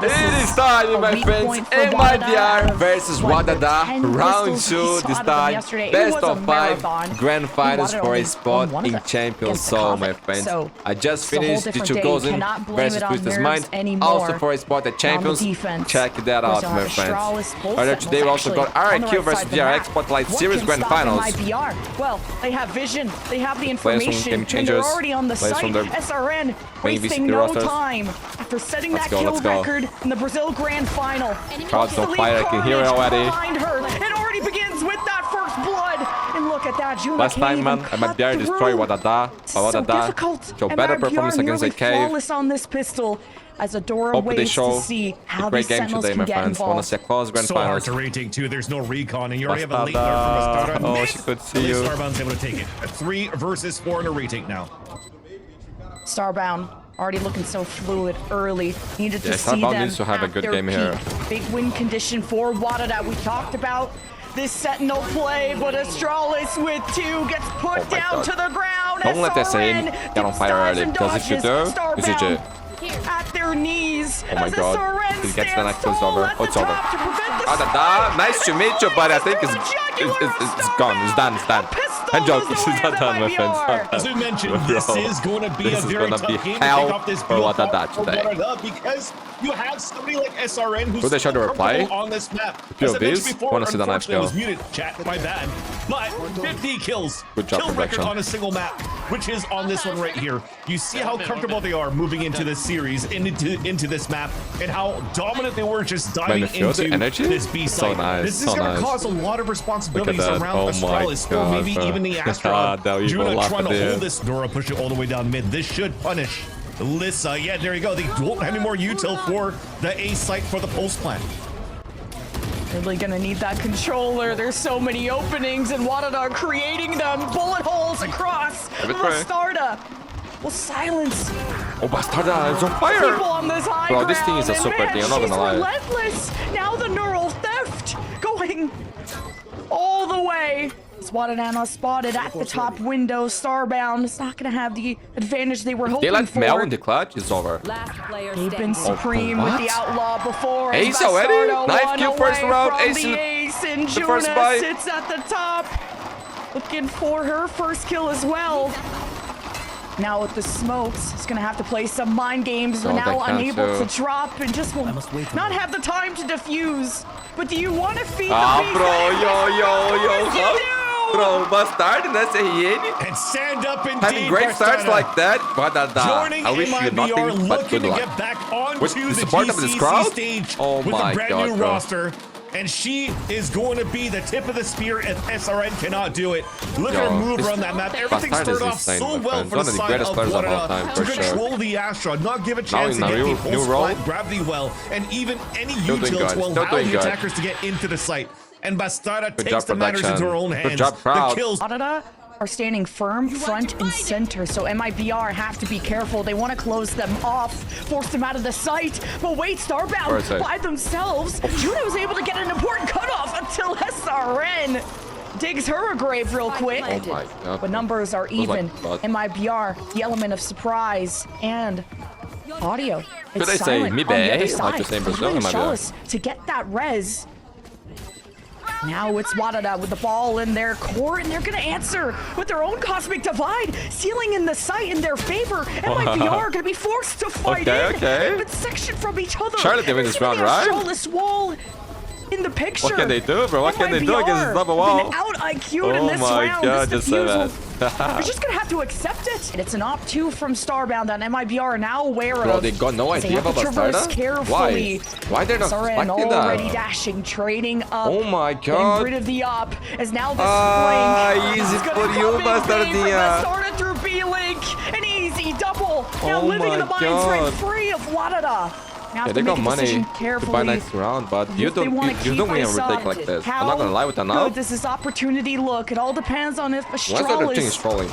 this It is is time, my weak friends. point for MIBR Wadada. versus What, Wadadaa. 10 Round pistols? 2 We this spotted them time. yesterday. It Best was a of 5 marathon. grand finals Wadada for a only spot won one of in them Champions against the Zone, my Coffin. friends. So, I just it's a whole finished the different two day. goals in Cannot blame versus it on Twisted nerves Mind. anymore. Also for a spot at Champions. defense, Check that out, my friends. Earlier today we also got RIQ versus VRX Spotlight Series Grand Finals. MIBR? Well, they have vision, they have the Players from information, Game and Changers. they're already on the Players site. from their SRN main wasting VCT no rosters. time after setting Let's that go, kill let's go. record in the Brazil Grand Final. Crowd's on fire, I can hear it already. Behind her. It already begins with that first blood. And look at that, Juna Last time, man, cut MIBR destroyed through. Wadadaa. So Wadadaa difficult. show better MIBR performance against nearly the cave. flawless on this pistol. As Adora Hope they waits show to see how a great these game Sentinels today, can my get friends. Wanna involved. see a close grand So hard finals. to retake too. There's no recon, and you already have a lead there from Wadadaa. Wadadaa. Oh, she could see you. Starbound's able to take it. 3 versus 4 in a retake now. Starbound already looking so fluid early. Needed to see Starbound them needs to have a at good their game peak. here. Big win condition for Wadadaa. We talked about this Sentinel play, but Astralis with 2 gets put my down God. to the ground. Don't let that SRN in. Get on fire dives early, and because if you dodges. do, it's GG. At their knees. Oh my as God. SRN He gets the stands next one's tall over. at Oh, the it's over. top to prevent the Wadadaa, nice to meet you, but I think it's gone. It's done. It's done. I'm joking. It's not done, my friends. As we mentioned, Bro, this is going to be this a is very gonna tough be game to hell take off this for build Wadadaa for today. Wadadaa, because you have somebody like SRN who's Could they show the reply? comfortable on this map. Few As of I mentioned these? before, Wanna see the knife unfortunately, I go. was muted. Chat, my bad. But 50 kills. Good job, Kill record production. on a single map, which is on this one right here. You see how comfortable they are moving into this series, into this map, and how dominant they were just diving Man, feel the into energy? this B So site. nice, This is so going to nice. cause a lot of responsibilities that. around Oh my Astralis, or God, maybe bro. even the That Astra. was Juna laugh trying at to the hold end. this Dora, push it all the way down mid. This should punish Lissa. Yeah, there you go. They don't have any more util for the A site for the pulse plant. Really gonna need that controller. There's so many openings, and Wadadaa creating them. Bullet holes across. Bastarda will silence Oh, Bastarda is on fire. people on this high Bro, this thing ground, is a and super man, thing, I'm not she's gonna lie. relentless. Now the neural theft going all the way. Wadadaa spotted at the top window. Starbound is not gonna have the advantage they were They hoping let Mel for. in the clutch. It's over. They've been supreme with what? the outlaw before. Ace Bastardo already? Knife one kill first away round, from ace in the the- ace, and the Juna first fight. sits at the top, looking for her first kill as well. Now with the smokes, he's gonna have to play some mind games. We're Oh, now they can't unable do. to drop and just will not have the time to defuse. But do you want to feed Ah, the beast? bro, Yes, you do! Bro, Bastard, that's a Yeni. And stand up indeed. Having great starts Bastarda. like that, Wadadaa. Joining I wish you MIBR, nothing but looking good to luck. get back onto With the the support of this GCC crowd? stage Oh with my a brand God, new bro. roster. And she is going to be the tip of the spear if SRN cannot do it. Look Yo, at her move this around that map. Everything Bastard is started off insane, so my well friend. for One the of the side greatest of players of all time, Wadadaa for to sure. control the Astra, not give a chance in to a get new the pulse role. flat gravity well, and even any Still doing util good, to still allow doing the good. attackers to get into the site. And Bastarda Good takes job, the matters into her own production. hands. Good job, The crowd. kills Wadadaa are standing firm front and center, so MIBR have to be careful. They want to close them off, force them out of the site. But wait, Starbound by themselves. Juna was able to get an important cutoff until SRN digs her a grave real quick. Oh my God. But numbers are even. like- MIBR, the element of surprise and audio. Should It's I say silent on the MIBR, other like side. the same Brazil, Behind MIBR? Chalice to get that res. Now it's Wadadaa with the ball in their court, and they're going to answer with their own Cosmic Divide, sealing in the sight in their favor. MIBR are going to be forced to fight Okay. but sectioned from each other. Charlotte, they win this round, right? Astralis wall in the picture. What can they do, bro? What can they do against this double wall? Been out IQ'd in Oh this my round. God, This just say that. defusal. You're just gonna have to accept it. And it's an op 2 from Starbound that MIBR are now aware Bro, of. they got no They idea have to about traverse Bastarda? carefully. Why they're not SRN expecting already that? dashing, trading up. Oh my Getting God. rid of the op as now this Ah, flank easy is gonna for come you, in big Bastardinha. from Bastarda through B-Link. An easy double. Now Oh living in my the mines God. rent free of Wadadaa. Now Yeah, have they to got make a money decision to carefully. buy next round, but you If they don't wanna you keep don't win a this retake up, like this. how I'm not gonna lie with that now. good does this opportunity look? It all depends on if Why is the other thing is Astralis trolling?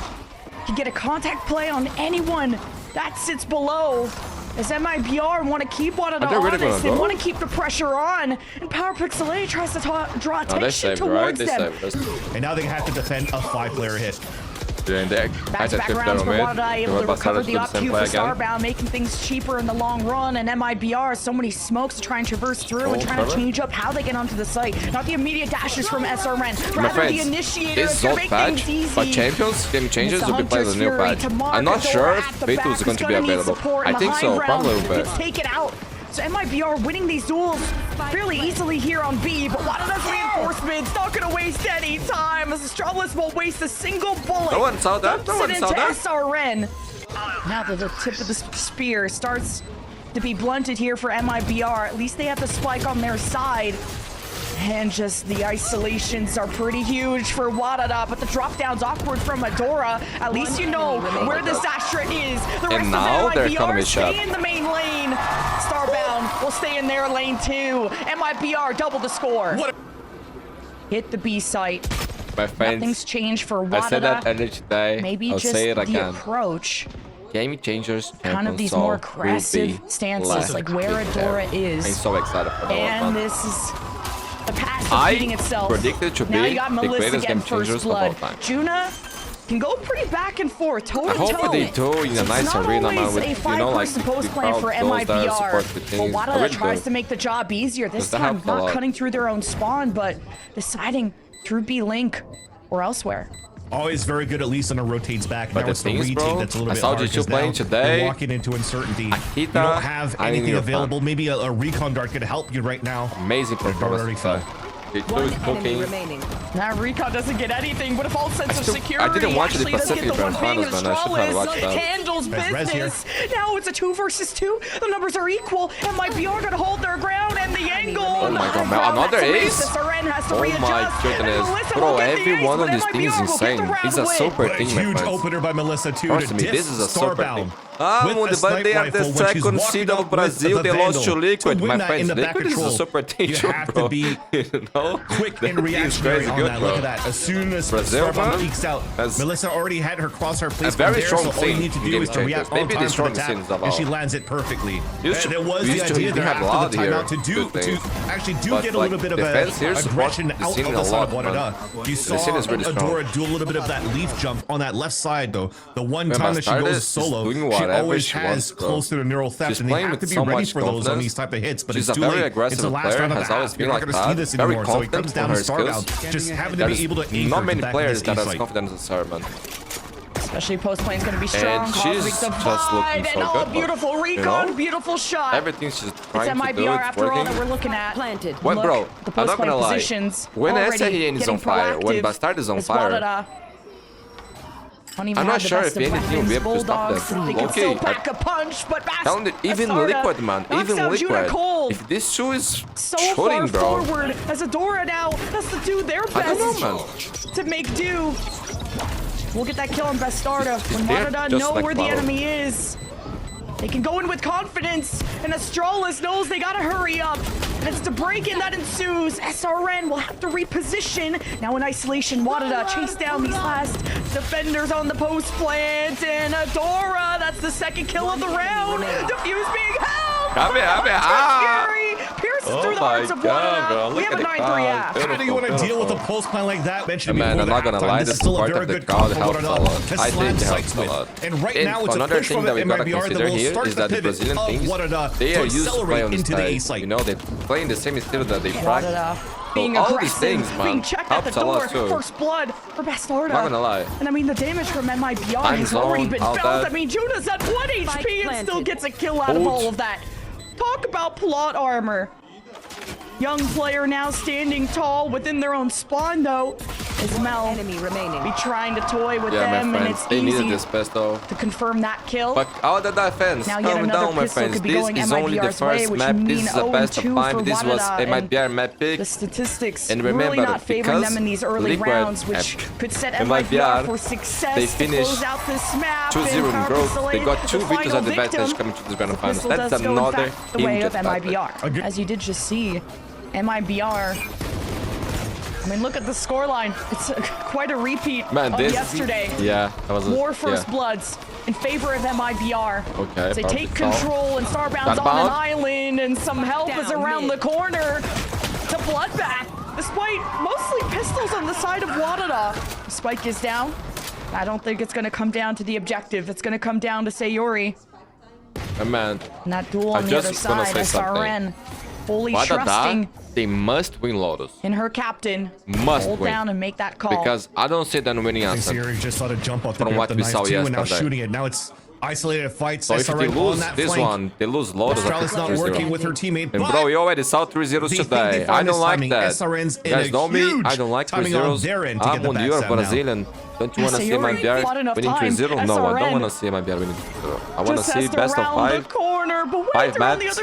can get a contact play on anyone that sits below. As MIBR want to keep Wadadaa Are they really honest, they gonna go? want to keep the pressure on, and Power Pixel A tries to draw No, they attention saved, right? towards They them. saved. And now they have to defend a 5-player hit. Back-to-back rounds for Wadadaa, able to recover the op Q for Starbound, making things cheaper in the long run. And MIBR, so many smokes to try and traverse through and trying to change up how they get onto the site. Not the immediate dashes from SRN, rather the initiators to make things easy. But Champions game changes will be played with a new patch. I'm not sure if Fatal is going to be available. I think so, probably, but take it out. So MIBR winning these duels fairly easily here on B, but Wadada's reinforcements not gonna waste any time as Astralis won't waste a single bullet. No one saw that. No one saw that. SRN. Now that the tip of the spear starts to be blunted here for MIBR, at least they have the spike on their side. And just the isolations are pretty huge for Wadadaa, but the drop down's awkward from Adora. At least you know where this Astra is. The rest now of MIBR stay in the main lane. Starbound will stay in their lane too. MIBR double the score. Hit the B site. My friends, nothing's changed for Wadadaa. I said that earlier today. Maybe I'll just say it the again. approach. Game changers. Kind of these more aggressive stances, like where Adora is. I'm so excited for that. And this is the pass repeating itself. Predicted to now be you got the Melissa greatest game getting first changers blood. of all time. Juna can go pretty back and forth, toe to toe. Hopefully they do in a nice arena, man. With, you know, like post plan for MIBR. But Wadada tries to make the job easier. This time, not cutting through their own spawn, but deciding through B Link or elsewhere. Always very good, at least on a rotates back. But now it's the retake that's a little bit hard because playing today. You're walking into uncertainty. You don't have anything available. Maybe a recon dart could help you right now. Amazing performance. Now Recon doesn't get anything, but a false sense of security. I didn't watch the Pacific Round Finals, man. I should have watched that. Handles business. Now it's a 2 versus 2. The numbers are equal, and MIBR gonna hold their ground and the angle. Oh my god, man. Another ace? Oh my goodness. Bro, every one of these things is insane. It's a super team, my huge opener by Melissa too. Trust me, this is a super team. Mundi, but they are the second seed of Brazil. They lost to Liquid, my friends. Liquid is a super team, you have bro. to be quick and reactionary on that. Look at that. As soon as Starbound peeks out, Melissa already had her crosshair placed there, so all you need to do is to react on time to the tap, and she lands it perfectly. And it was the idea there after the timeout to actually get a little bit of aggression out of the side of Wadadaa. You saw Adora do a little bit of that leaf jump on that left side, though. The one time that she goes solo, she always has close to the neural theft, and they have to be ready for those on these type of hits. But it's too late. It's the last round of the half. You're not going to see this anymore. So it comes down to Starbound just having to be able to aim. Not many players that has confidence in Starbound. Especially post lane is going to be strong. And she's just looking so good. Beautiful recon, beautiful shot. Everything's just trying to do it. After all that we're looking at. Planted. What, bro? I'm not gonna lie. When SRN is on fire, when Bastard is on fire, I'm not sure if anything will be able to stop them. Okay, pack a punch, but even Liquid, man, even Liquid. If this shoe is shooting, bro. Forward as Adora now has to do their best to make do. We'll get that kill on Bastarda when Wadadaa know where the enemy is. They can go in with confidence, and Astralis knows they gotta hurry up. And it's the break-in that ensues. SRN will have to reposition. Now in isolation, Wadadaa chase down these last defenders on the post plant. And Adora, that's the second kill of the round. Diffuse being held. Fury pierces through the hearts of Wadadaa. We have a 9-3 half. How do you want to deal with a post plan like that? Man, I'm not gonna lie, this is still a very good crowd helps a lot. I think it helps a lot. And right now, it's another thing that we gotta consider here is that the Brazilian things, they are used to play on this side. You know, they play in the same style that they practice. Being all these things, man, being checked at the door. First blood for Bastarda. Not gonna lie. And I mean, the damage from MIBR has already been felt. I mean, Juna's at 1 HP and still gets a kill out of all of that. Talk about plot armor. Young player now standing tall within their own spawn, though. Is Mel be trying to toy with them, and it's easy this best, though, to confirm that kill. But Wadadaa fans, calm down, my friends. This is only the first map. This is the best of time. This was MIBR map pick. The statistics and remember, really not favoring them in these early rounds, which could set MIBR for success. They finished close out this map 2-0 in growth. They got 2 victories at the advantage coming to this grand finals. That's another the way of MIBR. As you did just see, MIBR. I mean, look at the scoreline. It's quite a repeat of yesterday. Yeah, that was more first bloods in favor of MIBR. Okay. They take control, and Starbound's on an island, and some help is around the corner to Bloodbath. Despite mostly pistols on the side of Wadadaa. Spike is down. I don't think it's going to come down to the objective. It's going to come down to Sayuri. Man, and that duel on the other side, SRN fully trusting. They must win Lotus. In her captain. Must hold win. Down and make that call. Because I don't see them winning us. Sayuri just saw the jump off the from what we saw yesterday. And now shooting it. Now it's isolated fights. So if they lose this one, they lose Lotus. Astralis not working with her teammate. And bro, you already saw 3-0s today. I don't like that. SRN's you guys know me. I don't like 3-0s. I'm Mundi, you're Brazilian. Don't you want to see MIBR winning 3-0? No, I don't want to see MIBR winning 3-0. I want to see best of 5. 5 matches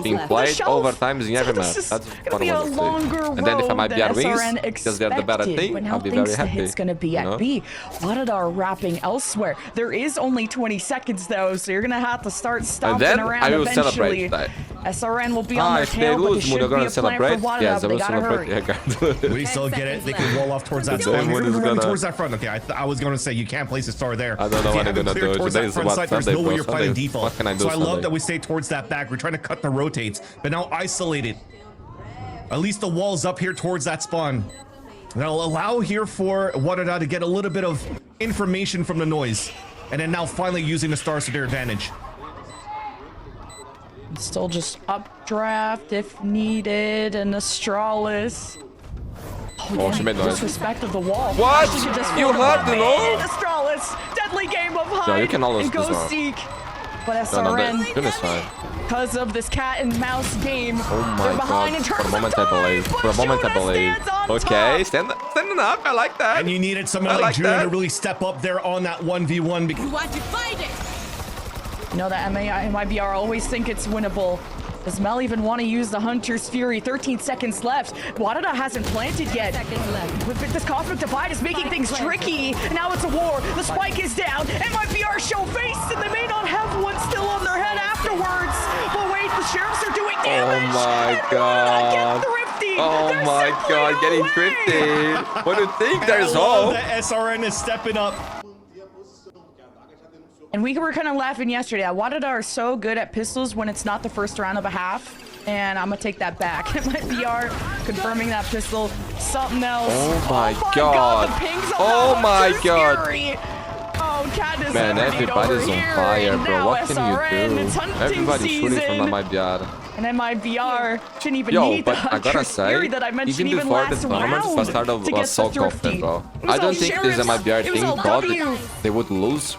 being played overtimes in every match. That's what I want to see. And then if MIBR wins, because they're the better team, I'll be very happy. It's going to be at B. Wadada rapping elsewhere. There is only 20 seconds though, so you're going to have to start stomping around I will eventually. Celebrate SRN will be on their tail, but there should be a plan for Wadada, yes, but they gotta hurry. We still get it. They can roll off towards that spawn. They're running towards that front. Okay, I was going to say you can't place a star there. I don't know what I'm gonna do. Towards that front side, there's no way you're fighting default. So I love that we stay towards that back. We're trying to cut the rotates, but now isolated. At least the wall's up here towards that spawn. That'll allow here for Wadadaa to get a little bit of information from the noise, and then now finally using the stars to their advantage. Still just updraft if needed, and Astralis. Oh, she made noise. Disrespect of the wall. What? You heard the noise? Astralis, deadly game of hide. Yeah, you can always go seek. But SRN, because of this cat and mouse game, they're behind in terms of time. For a moment, I believe. Okay, standing up. I like that. And you needed someone like Juno to really step up there on that 1v1. You want to fight it? You know that MIBR always think it's winnable. Does Mel even want to use the Hunter's Fury? 13 seconds left. Wadada hasn't planted yet. This Cosmic Divide is making things tricky. Now it's a war. The spike is down. MIBR show face, and they may not have one still on their head afterwards. But wait, the sheriffs are doing damage. Oh my god. Oh my god, getting thrifty. What do you think? There's hope. The SRN is stepping up. And we were kind of laughing yesterday. Wadada are so good at pistols when it's not the first round of a half. And I'm going to take that back. MIBR confirming that pistol. Something else. Oh my god. The pings oh my god. Scary. Oh, Katniss. Man, everybody's on fire, bro. What can you do? Everybody's shooting from the MIBR. And MIBR shouldn't even need but I gotta say, that I mentioned even before the tournament was so confident, bro. I don't think this MIBR team thought they would lose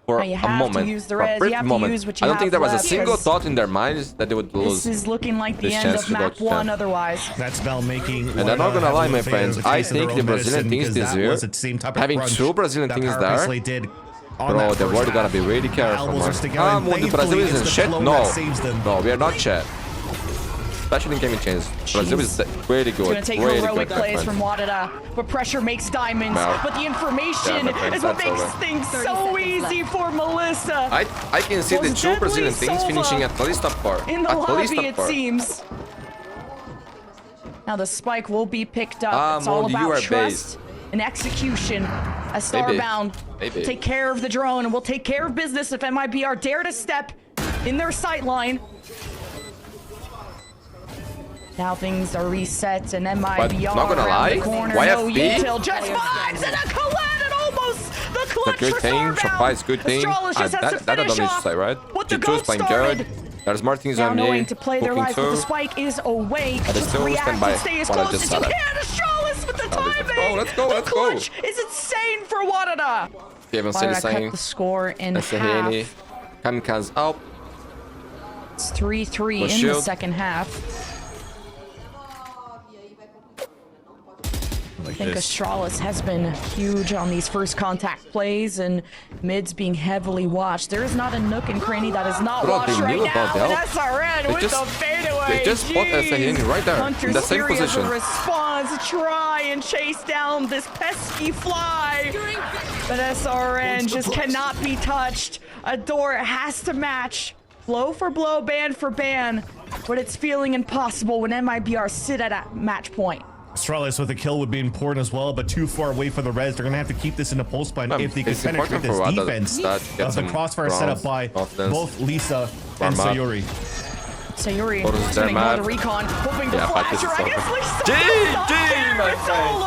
for a moment, for a brief moment. I don't think there was a single thought in their minds that they would lose. This is looking like the end of map 1 otherwise. That's Val making. And I'm not gonna lie, my friends, I think the Brazilian teams this year, having 2 Brazilian teams there, bro, the world gotta be really careful, man. Mundi, Brazil isn't shit? No, we are not shit. Especially in gaming chains. Brazil is really good. It's gonna take heroic plays from Wadada, but pressure makes diamonds. But the information is what makes things so easy for Melissa. I can see the 2 Brazilian teams finishing at least top 4. In the lobby, it seems. Now the spike will be picked up. It's all about trust and execution. As Starbound take care of the drone, and we'll take care of business if MIBR dare to step in their sight line. Now things are reset, and MIBR not gonna lie, the corner, YFB? no just vibes, and a Colette, and almost the clutch good thing, Shopify's good thing. That I don't need to say, right? G2 is playing good. There's more things on me. To play their life, the spike is awake. Just react and stay as close as you can. Astralis with the timing. Let's go. The clutch is insane for Wadada. Wadada cut the score in half. Kamikaze out. It's 3-3 in the second half. I think Astralis has been huge on these first contact plays, and mids being heavily watched. There is not a nook and cranny that is not watched right now. And SRN with the fadeaway. They just spot SRN right there in the same position. Response, try and chase down this pesky fly. But SRN just cannot be touched. A door has to match. Blow for blow, ban for ban. But it's feeling impossible when MIBR sit at a match point. Astralis with a kill would be important as well, but too far away for the res. They're going to have to keep this in the pulse plan if they can penetrate this defense of the crossfire set up by both Lisa and Sayuri. Sayuri just going to ignore the recon, hoping to flash her. I guess Lisa GG, my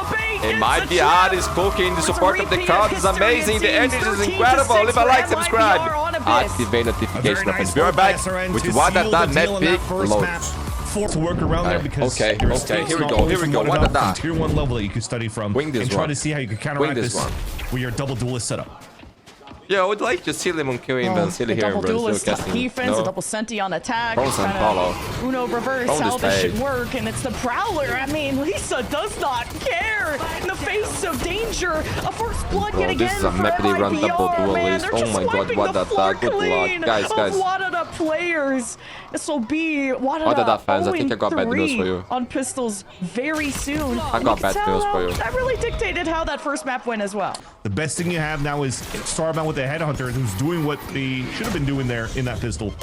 friend. MIBR is cooking. The support of the crowd is amazing. The energy is incredible. Leave a like, subscribe. Activate notification. We are back with Wadadaa net pick loads. To work around there because okay, here we go. Wadadaa. Tier 1 level that you can study from and try to see how you can counteract this with your double duelist setup. Yeah, I would like to see Lemon killing Vansili here in Brazil casting. Defense, a double senti on attack. Uno reverse, how this should work, and it's the Prowler. I mean, Lisa does not care in the face of danger. A first blood yet again this is a maply run double duelist. Oh my god, Wadadaa, good luck. Guys. Wadadaa players. This will be Wadadaa fans, I think I got bad news for you. On pistols very soon. I got bad news for you. That really dictated how that first map went as well. The best thing you have now is Starbound with the headhunter who's doing what they should have been doing there in that pistol.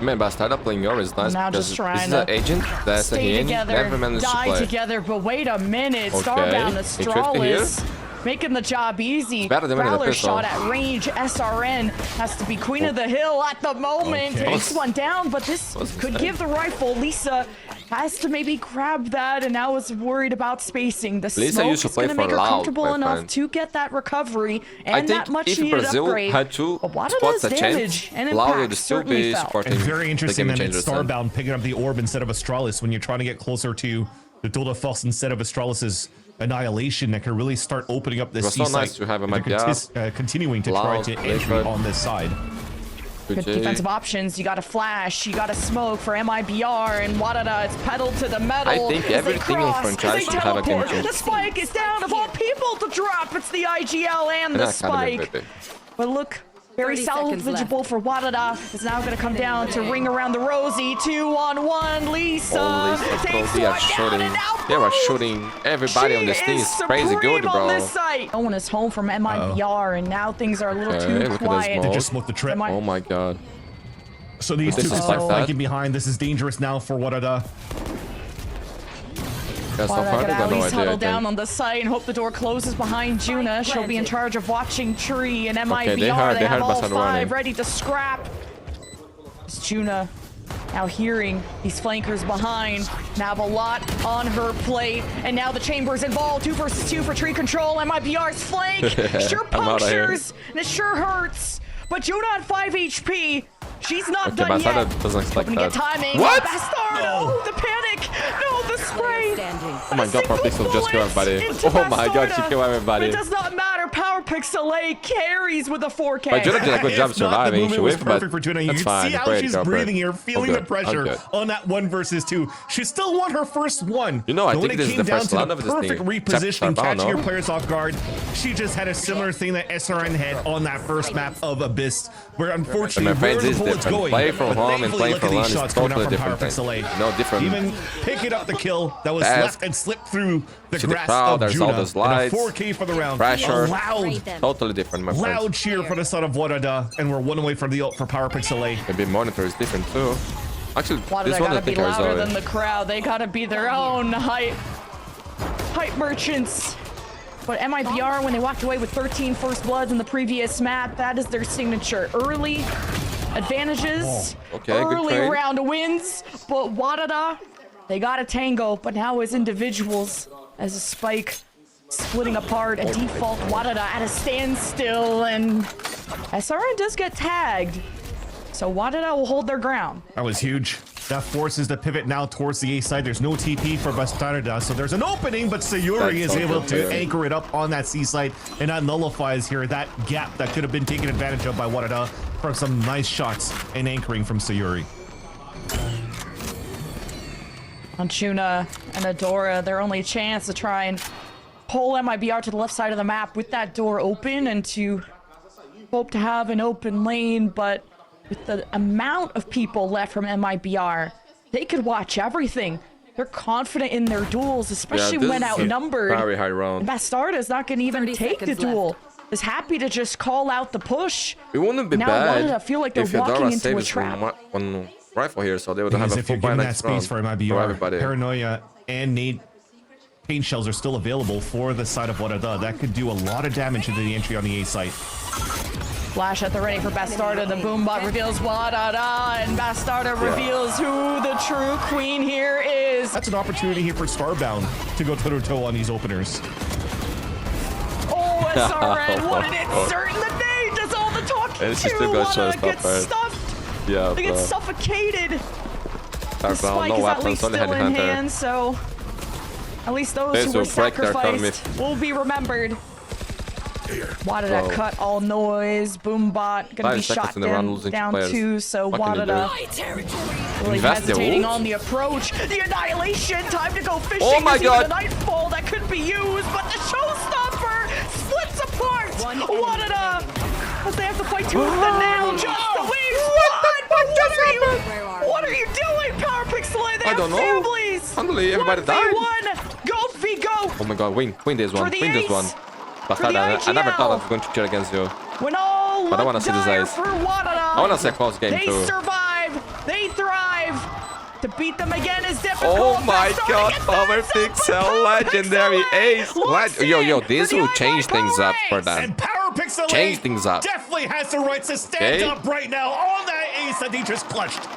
Man, Bastarda playing Yor is nice now because just trying this is an agent that's stay a together, never managed to play. Together, but wait a minute. Starbound, Astralis, making the job easy. Prowler shot at range. SRN has to be queen of the hill at the moment. Takes one down, but this could give the rifle. Lisa has to maybe grab that, and now is worried about spacing. The Lisa smoke used to is play going to make her Loud, comfortable enough to get that recovery and that much needed Brazil upgrade. Had two Wadada's damage and Loud impact would still certainly be felt. supporting. It's very interesting that it's Starbound Starbound picking up the orb instead of Astralis when you're trying to get closer to the Tour de Force instead of Astralis's annihilation that can really start opening up this so nice to have a MIBR. Continuing to try to entry on this side. Good defensive options. You got a flash, you got a smoke for MIBR, and Wadadaa is pedal to the metal. I think everything in franchise should have a game changer. The spike is down of all people to drop. It's the IGL and the spike. But look, very salvageable for Wadadaa. It's now going to come down to ring around the rosy. 2-on-1. Lisa takes one down, and now they are shooting everybody on this thing. It's crazy good, bro. No one is home from MIBR, and now things are a little too quiet. They just smoked the trip. Oh my god. So these two are flanking behind. This is dangerous now for Wadadaa. Wadadaa could at least huddle down on the site and hope the door closes behind Juna. She'll be in charge of watching Tree and MIBR. They have all five ready to scrap. It's Juna now hearing these flankers behind. Now have a lot on her plate. And now the chamber's involved. 2 versus 2 for Tree control. MIBR's flank sure punctures and it sure hurts. But Juna at 5 HP. She's not done yet. Hoping to get timing. What? Bastardo! The panic! No, the spray! Oh my god, Powerpixel just killed everybody. Oh my god, she killed everybody. It does not matter. Powerpixel A carries with a 4K. But Juna did a good job surviving. She whiffed, but that's fine. See how she's breathing here, feeling the pressure on that 1 versus 2. She still won her first one. You know, I think this is the first round of this thing. Perfect repositioning, catching your players off guard. She just had a similar thing that SRN had on that first map of Abyss, where unfortunately where the bullets going. Play from home and play from LAN is totally different thing. No, different. Even picking up the kill that was left and slipped through the grass of there's Juna. All those lights, 4K for the round. Pressure. Loud, totally different, my friends. Loud cheer for the son of Wadadaa, and we're 1 away from the ult for Powerpixel A. Maybe monitor is different too. Actually, this one gotta be louder than the crowd. They gotta be their own hype merchants. But MIBR, when they walked away with 13 first bloods in the previous map, that is their signature. Early advantages, early round wins, but Wadadaa, they got a tango, but now as individuals, as a spike splitting apart, a default Wadadaa at a standstill, and SRN does get tagged, so Wadadaa will hold their ground. That was huge. That forces the pivot now towards the A side. There's no TP for Bastarda, so there's an opening, but Sayuri is able to anchor it up on that C side, and that nullifies here that gap that could have been taken advantage of by Wadadaa for some nice shots and anchoring from Sayuri. On Juna and Adora, their only chance to try and pull MIBR to the left side of the map with that door open and to hope to have an open lane, but with the amount of people left from MIBR, they could watch everything. They're confident in their duels, especially when outnumbered. Very high round. Bastarda is not going to even take the duel. Is happy to just call out the push. It wouldn't be now bad I feel like they're walking into a trap. One rifle here, so they would have a full buy next round for everybody. Paranoia and Nate paint shells are still available for the side of Wadadaa. That could do a lot of damage into the entry on the A site. Flash at the ready for Bastarda. The boombot reveals Wadadaa, and Bastarda reveals who the true queen here is. is. That's an opportunity here for Starbound to go toe-to-toe on these openers. Oh, SRN, what an insert in the nade does all the talking too. Wadadaa gets stuffed. Yeah, they get suffocated. The spike is at least still in hand, so at least those who were sacrificed will be remembered. Wadadaa cut all noise. Boombot gonna be shot down 2, so Wadadaa really hesitating on the approach. The annihilation, time to go fishing. Oh my god, the nightfall that could be used, but the showstopper splits apart. Wadadaa, as they have to fight tooth and nail just to leave. What are you doing, PowerPixel? They have families. Suddenly everybody died. Go V go. Oh my god, win this one, win this one. I never thought I was going to cheer against you. But I want to see this ice. I want to see a close game too. They survive. They thrive. To beat them again is difficult. Oh my god, PowerPixel, legendary ace. Yo, this will change things up for them. And PowerPixel change things up. Definitely has the right to stand up right now on that ace that he just clutched.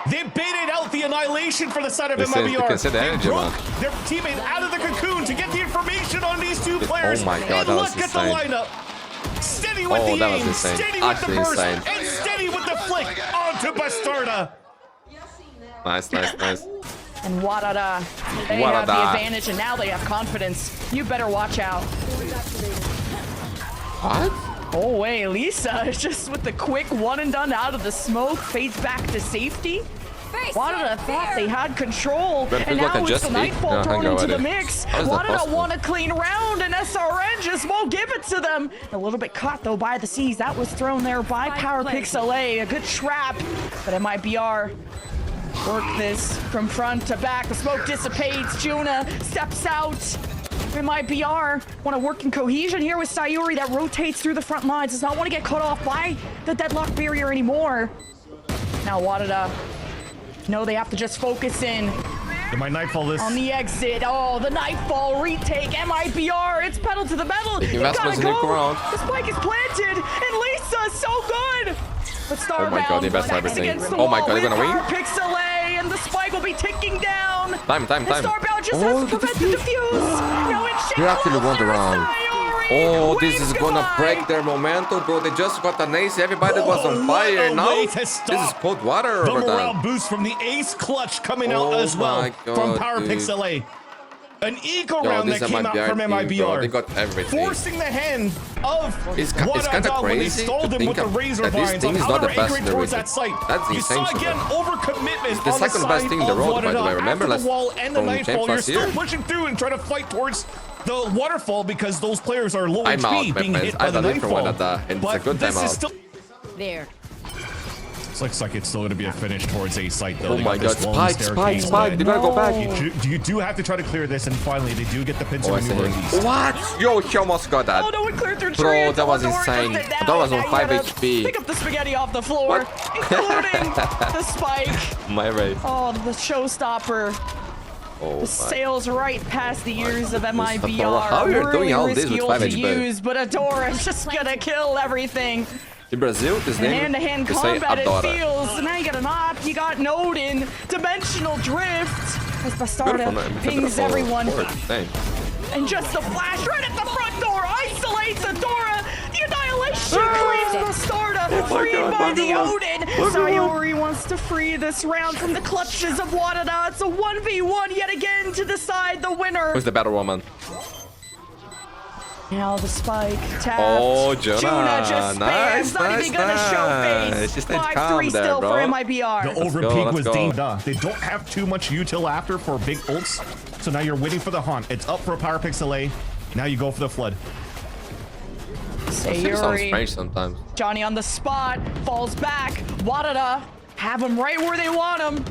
They baited out the annihilation for the side of MIBR. You can see the energy, man. Their teammate out of the cocoon to get the information on these two players. Oh my god, that was insane. Look at the lineup. Steady with the aim, steady with the burst, and steady with the flick onto Bastarda. Nice. And Wadadaa, they have the advantage, and now they have confidence. You better watch out. What? Oh, wait, Lisa is just with the quick one and done out of the smoke, fades back to safety. Wadadaa thought they had control, and now it's the nightfall thrown into the mix. Wadadaa want a clean round, and SRN just won't give it to them. A little bit caught, though, by the seas. That was thrown there by PowerPixel. A good trap, but MIBR work this from front to back. The smoke dissipates. Juna steps out. MIBR want to work in cohesion here with Sayuri that rotates through the front lines. Does not want to get cut off by the deadlock barrier anymore. Now Wadadaa, no, they have to just focus in. They might nightfall this. On the exit. Oh, the nightfall retake. MIBR, it's pedal to the metal. You gotta go. The spike is planted, and Lisa is so good. But Starbound, oh my god, they best everything. Oh my god, they're gonna win. PowerPixel, and the spike will be ticking down. Time. Starbound just has to prevent the defuse. They actually won the round. Oh, this is gonna break their momentum, bro. They just got an ace. Everybody was on fire. Now this is cold water over there. The morale boost from the ace clutch coming out as well from PowerPixel. An eco round that came out from MIBR. They got everything. Forcing the hand of Wadadaa when they stalled him with the razor vines on how they're anchoring towards that site. That's insane. You saw again overcommitment the on the second best side thing in the world, by the way. Remember, the wall and the nightfall. You're still pushing through and trying to fight towards the waterfall because those players are low HP being hit by the nightfall. But this is still there. Looks like it's still going to be a finish towards a site, though. Oh my god, spike. They gotta go back. You do have to try to clear this, and finally, they do get the pincer maneuver. What? Yo, he almost got that. Oh, no one cleared through. Bro, that was insane. That was on 5 HP. Pick up the spaghetti off the floor, including the spike. My race. Oh, the showstopper. The sails right past the ears of MIBR. How are you doing all this with 5 HP? But Adora's just gonna kill everything. In Brazil, this name hand-to-hand combat, it feels. So now you got an op, you got Nodin, dimensional drift. As Bastarda pings everyone. And just the flash right at the front door isolates Adora. The annihilation cleaves Bastarda, freed by the Odin. Sayuri wants to free this round from the clutches of Wadadaa. It's a 1v1 yet again to decide the winner. Who's the battle woman? Now the spike tapped. Oh, Juna just nice, not even gonna show face. 5-3 still for MIBR. The overpeak was deemed. They don't have too much util after for big ults, so now you're waiting for the haunt. It's up for PowerPixel. Now you go for the flood. Sayuri, sometimes. Johnny on the spot, falls back. Wadadaa have him right where they want him.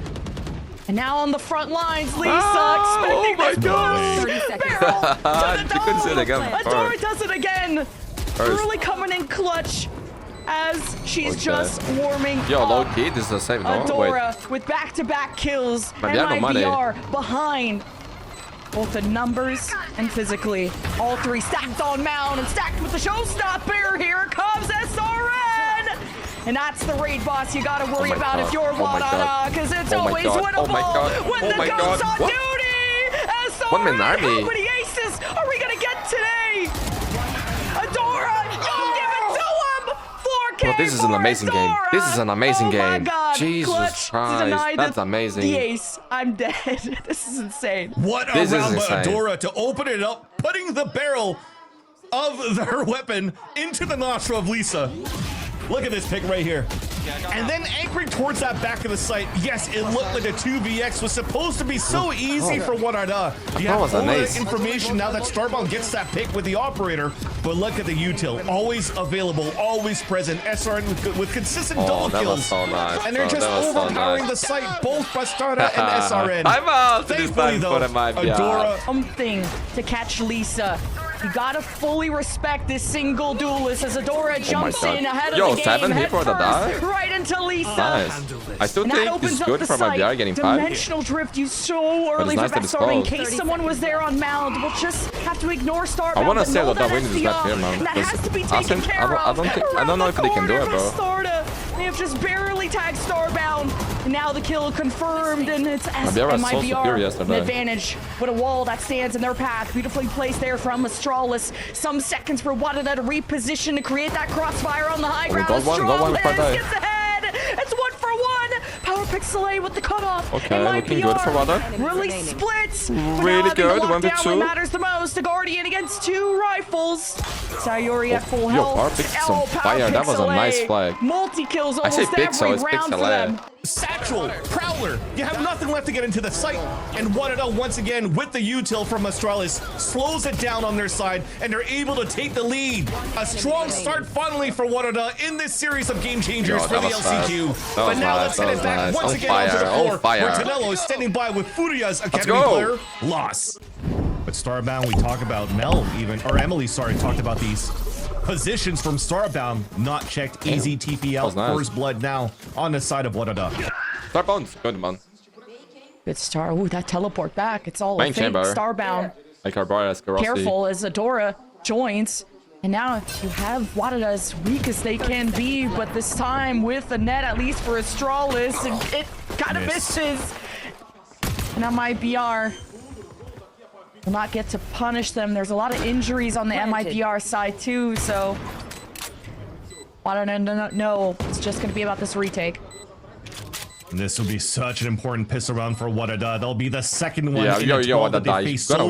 And now on the front lines, Lisa expecting this god! Barrel to the couldn't see it again. Adora does it again. Really coming in clutch as she's just warming up. Low key, this is the same. Adora with back-to-back kills. MIBR behind. Both the numbers and physically. All three stacked on mound and stacked with the showstopper. Here comes SRN. And that's the raid boss you gotta worry about if you're Wadadaa, because it's always winnable when the goat's on duty. SRN, how many aces are we gonna get today? Adora, don't give it to him. 4K. Bro, this is an amazing game. This is an amazing game. God. Jesus Christ, that's amazing. The ace, I'm dead. This is insane. What a round by Adora to open it up, putting the barrel of her weapon into the nostril of Lisa. Look at this pick right here. And then anchoring towards that back of the site. Yes, it looked like the 2vx was supposed to be so easy for Wadadaa. You have all the information now that Starbound gets that pick with the operator. But look at the util. Always available, always present. SRN with consistent double kills. So nice, and they're just overpowering the site, both Bastarda and SRN. I'm out. Thankfully, though, Adora. Something to catch Lisa. You gotta fully respect this single duelist as Adora jumps in ahead of the game. 7 hit for Wadadaa. Right into Lisa. Nice. I still think it's good for MIBR getting 5. Dimensional drift you so early for Bastarda in case someone was there on Mound. We'll just have to ignore Starbound. I want to say Wadadaa wins this match here, man. That has to be taken care of. I don't know if they can do it, bro. They have just barely tagged Starbound. And now the kill confirmed, and it's MIBR an advantage with a wall that stands in their path. Beautifully placed there from Astralis. Some seconds for Wadada to reposition to create that crossfire on the high ground. Astralis gets ahead. It's 1 for 1. Power Pixel with the cutoff. Okay, looking good for Wadadaa. Really splits. Really good. 1v2. Matters the most. The Guardian against 2 rifles. Sayuri at full health. Power Pixel fire. That was a nice flag. Multi kills almost every round for them. Satchel, Prowler, you have nothing left to get into the site, and Wadadaa once again with the util from Astralis slows it down on their side, and they're able to take the lead. A strong start finally for Wadadaa in this series of game changers for the LCQ. But now let's head it back once again onto the floor, where Tanello is standing by with Furia's Academy player, Loss. But Starbound, we talk about Mel even, or Emily, sorry, talked about these positions from Starbound, not checked. Easy TP out. First blood now on the side of Wadadaa. Starbound's good, man. Good start. Ooh, that teleport back. It's all a fake. Starbound. Like Careful as Adora joins. And now you have Wadada as weak as they can be, but this time with the net, at least for Astralis, and it kind of misses. And that MIBR will not get to punish them. There's a lot of injuries on the MIBR side too, so Wadada no, it's just going to be about this retake. And this will be such an important pistol round for Wadada. They'll be the second one in the 12 that they face so far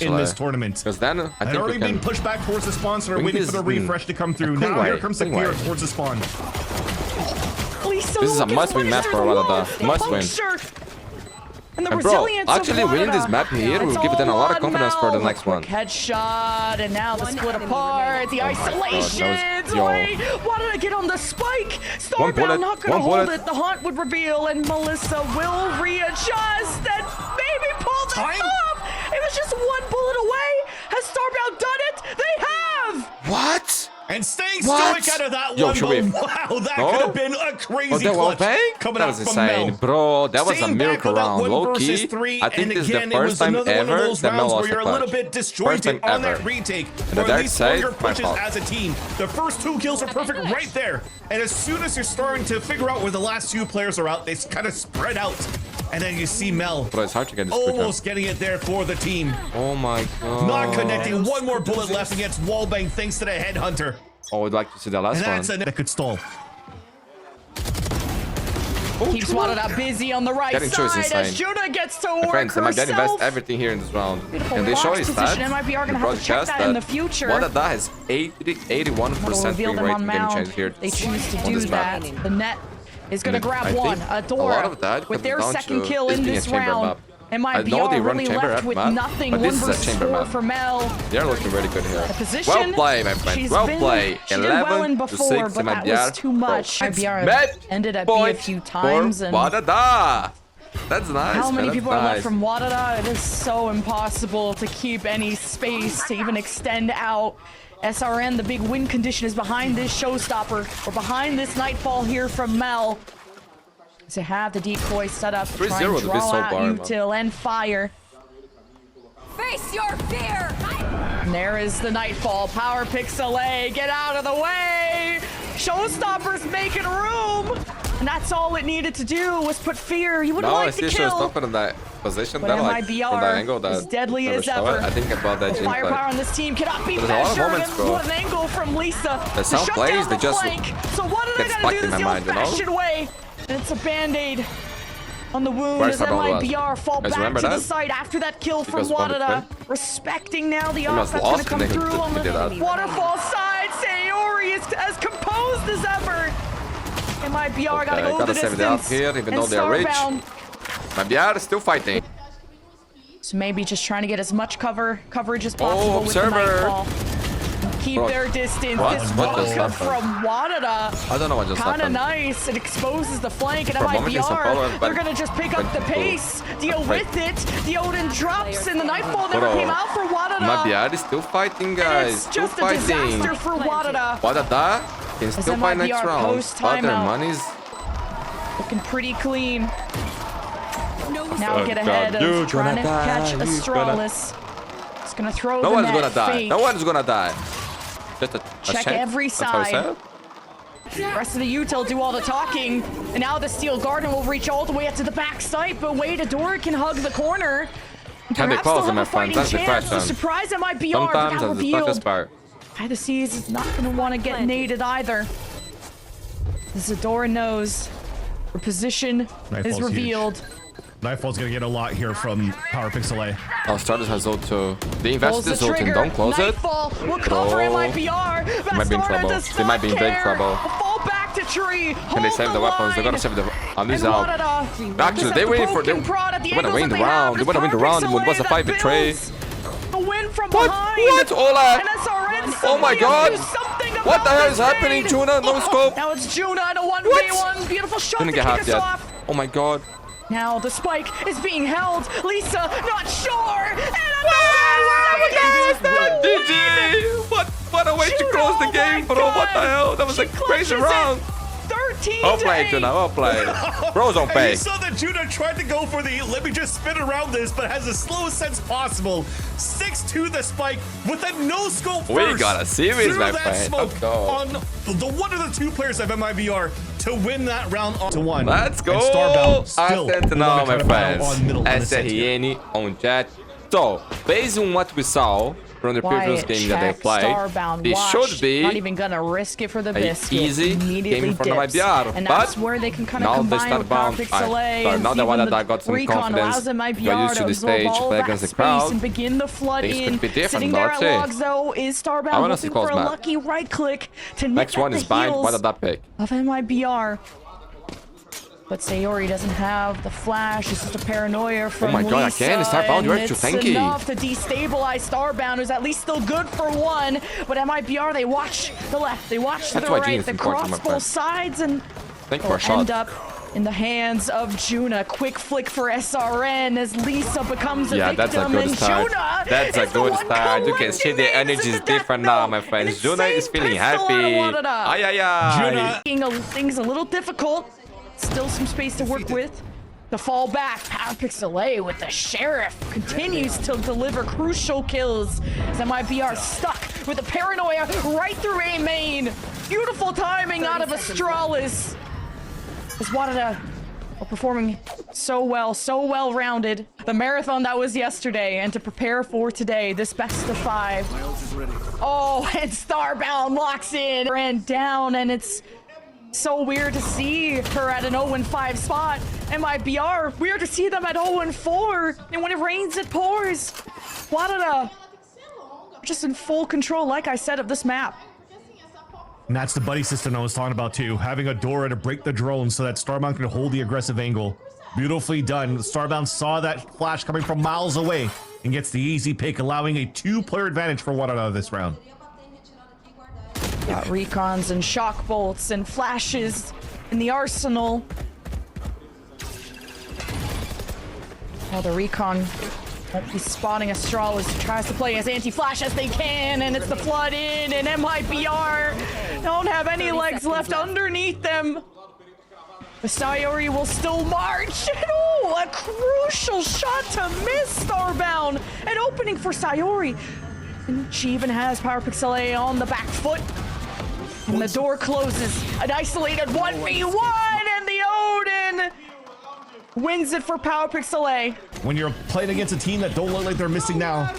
in this tournament. Because then I think already been pushed back towards the spawn, so they're waiting for the refresh to come through. Now here comes the clear towards the spawn. This is a must-win match for Wadada. Must-win. And the bro, actually winning this map here will give them a lot of confidence for the next one. Headshot, and now the split apart, the isolations. Wait, why did I get on the spike? Starbound not gonna hold it. The haunt would reveal, and Melissa will readjust and maybe pull this off. It was just 1 bullet away. Has Starbound done it? They have. What? And staying stoic out of that one, but wow, that could have been a crazy clutch coming out from Mel. Bro, that was a miracle round, low-key. I think this is the first time ever that Mel lost a clutch. A little bit disjointed on that retake, or at least on your pushes as a team. The first 2 kills are perfect right there. And as soon as you're starting to figure out where the last 2 players are out, they kind of spread out. And then you see Mel Bro, it's hard to get this almost getting it there for the team. Oh my god. Not connecting. 1 more bullet left against Wallbang thanks to the headhunter. Oh, I'd like to see that last one. And that could stall. Keeps Wadadaa busy on the right side as Juna gets to work friends, herself. MIBR invest everything here in this round. And they show his stats. MIBR gonna have to check that in the future. Wadadaa has 81% win rate in game change here. They choose to do that. The net is gonna grab one. Adora with their second kill in this round. MIBR really left with nothing. 1 versus 4 for Mel. They're looking really good here. Position, well played, my friend. Well played. 11 before, but that was too much. MIBR ended up a few times. And Wadadaa. That's nice. How many people are left from Wadadaa? It is so impossible to keep any space to even extend out. SRN, the big win condition is behind this showstopper. Or behind this nightfall here from Mel. To have the decoy set up to try and draw out util and fire. Face your fear! And there is the nightfall. Power Pixel, get out of the way! Showstoppers making room. And that's all it needed to do was put fear. You would have liked the kill. Showstopper in that position. But MIBR as deadly as ever. I think about that. Firepower on this team cannot be measured. What an angle from Lisa. The sound plays, they just so what did I gotta do this the old-fashioned way? And it's a band-aid on the wound as MIBR fall back to the site after that kill from Wadadaa. Respecting now the off that's gonna come through on the waterfall side. Sayori is as composed as ever. MIBR gotta go the distance. Up here, even though they're rich. MIBR is still fighting. So maybe just trying to get as much coverage as possible with the nightfall. Keep their distance. This vodka from Wadadaa. I don't know what just happened. Kinda nice. It exposes the flank, and MIBR, they're gonna just pick up the pace, deal with it. The Odin drops, and the nightfall never came out for Wadadaa. MIBR is still fighting, guys. It's just a disaster for Wadadaa. Wadadaa can still fight next round. But their money's looking pretty clean. Now get ahead of trying to catch Astralis. It's gonna throw no one's gonna die. No one's gonna die. Just a check every side. The rest of the util do all the talking, and now the Steel Garden will reach all the way up to the back site, but Wadada can hug the corner. Can they pause them, my friends? That's the question. Surprise MIBR got revealed. The Seas is not going to want to get naded either. Zadora knows her position is revealed. Nightfall's gonna get a lot here from PowerPixel A. Oh, Stardust has ult too. They invested this ult in. Don't close it. Will cover MIBR. Might be in trouble. They might be in big trouble. Fall back to tree. Can they save the weapons? They're gonna save the. These out. Actually, they waiting for. They wanna win the round. They wanna win the round. It was a 5 betray. A win from behind. What? Ola? Oh my God! What the hell is happening, Juna? No scope. Now it's Juna and a 1v1. Beautiful shot to kick us off. Oh my God. Now the spike is being held. Lisa, not sure. And GG! What a way to close the game, bro. What the hell? That was a crazy round. 13 Well played, Juna. Well played. Bros don't pay. You saw that Juna tried to go for the let me just spin around this, but has the slowest sense possible. Sticks to the spike with a no scope first. We got a series, my friend. Let's go. On the one of the two players of MIBR to win that round on to 1. Let's go. Sentinel, my friends. SRN on chat. So, based on what we saw from the previous game that they played, this should be not even gonna risk it for the biscuit. Easy game for MIBR. And that's where they can kind of combine with PowerPixel A. Now that Wadadaa got some confidence, got used to the stage, play against the crowd, and begin the flood in. Sitting there at logs though is Starbound looking for a lucky right click to nick at the heels of MIBR. But Sayori doesn't have the flash. It's just a paranoia from Lisa. Oh my God, again, Starbound, you're too tanky. Enough to destabilize Starbound, who's at least still good for 1. But MIBR, they watch the left, they watch the right, they cross both sides, and they'll end up in the hands of Juna. Quick flick for SRN as Lisa becomes a victim. That's a good start. That's a good start. You can see the energy is different now, my friends. Juna is feeling happy. Juna. Things a little difficult. Still some space to work with. The fall back, PowerPixel A with the Sheriff continues to deliver crucial kills. As MIBR stuck with a paranoia right through A main. Beautiful timing out of Astralis. As Wadadaa are performing so well rounded. The marathon that was yesterday, and to prepare for today, this best of 5. Oh, and Starbound locks in and down, and it's so weird to see her at an 0-5 spot. MIBR, weird to see them at 0-4. And when it rains, it pours. Wadadaa, just in full control, like I said, of this map. And that's the buddy system I was talking about too. Having a Dora to break the drone so that Starbound can hold the aggressive angle. Beautifully done. Starbound saw that flash coming from miles away and gets the easy pick, allowing a 2-player advantage for Wadadaa this round. Got recons and shock bolts and flashes in the arsenal. Well, the recon won't be spotting Astralis, who tries to play as anti-flash as they can, and it's the flood in, and MIBR don't have any legs left underneath them. The Sayori will still march. Oh, a crucial shot to miss Starbound. An opening for Sayori. And she even has PowerPixel A on the back foot. And the door closes. An isolated 1v1, and the Odin wins it for PowerPixel. When you're playing against a team that don't look like they're missing now,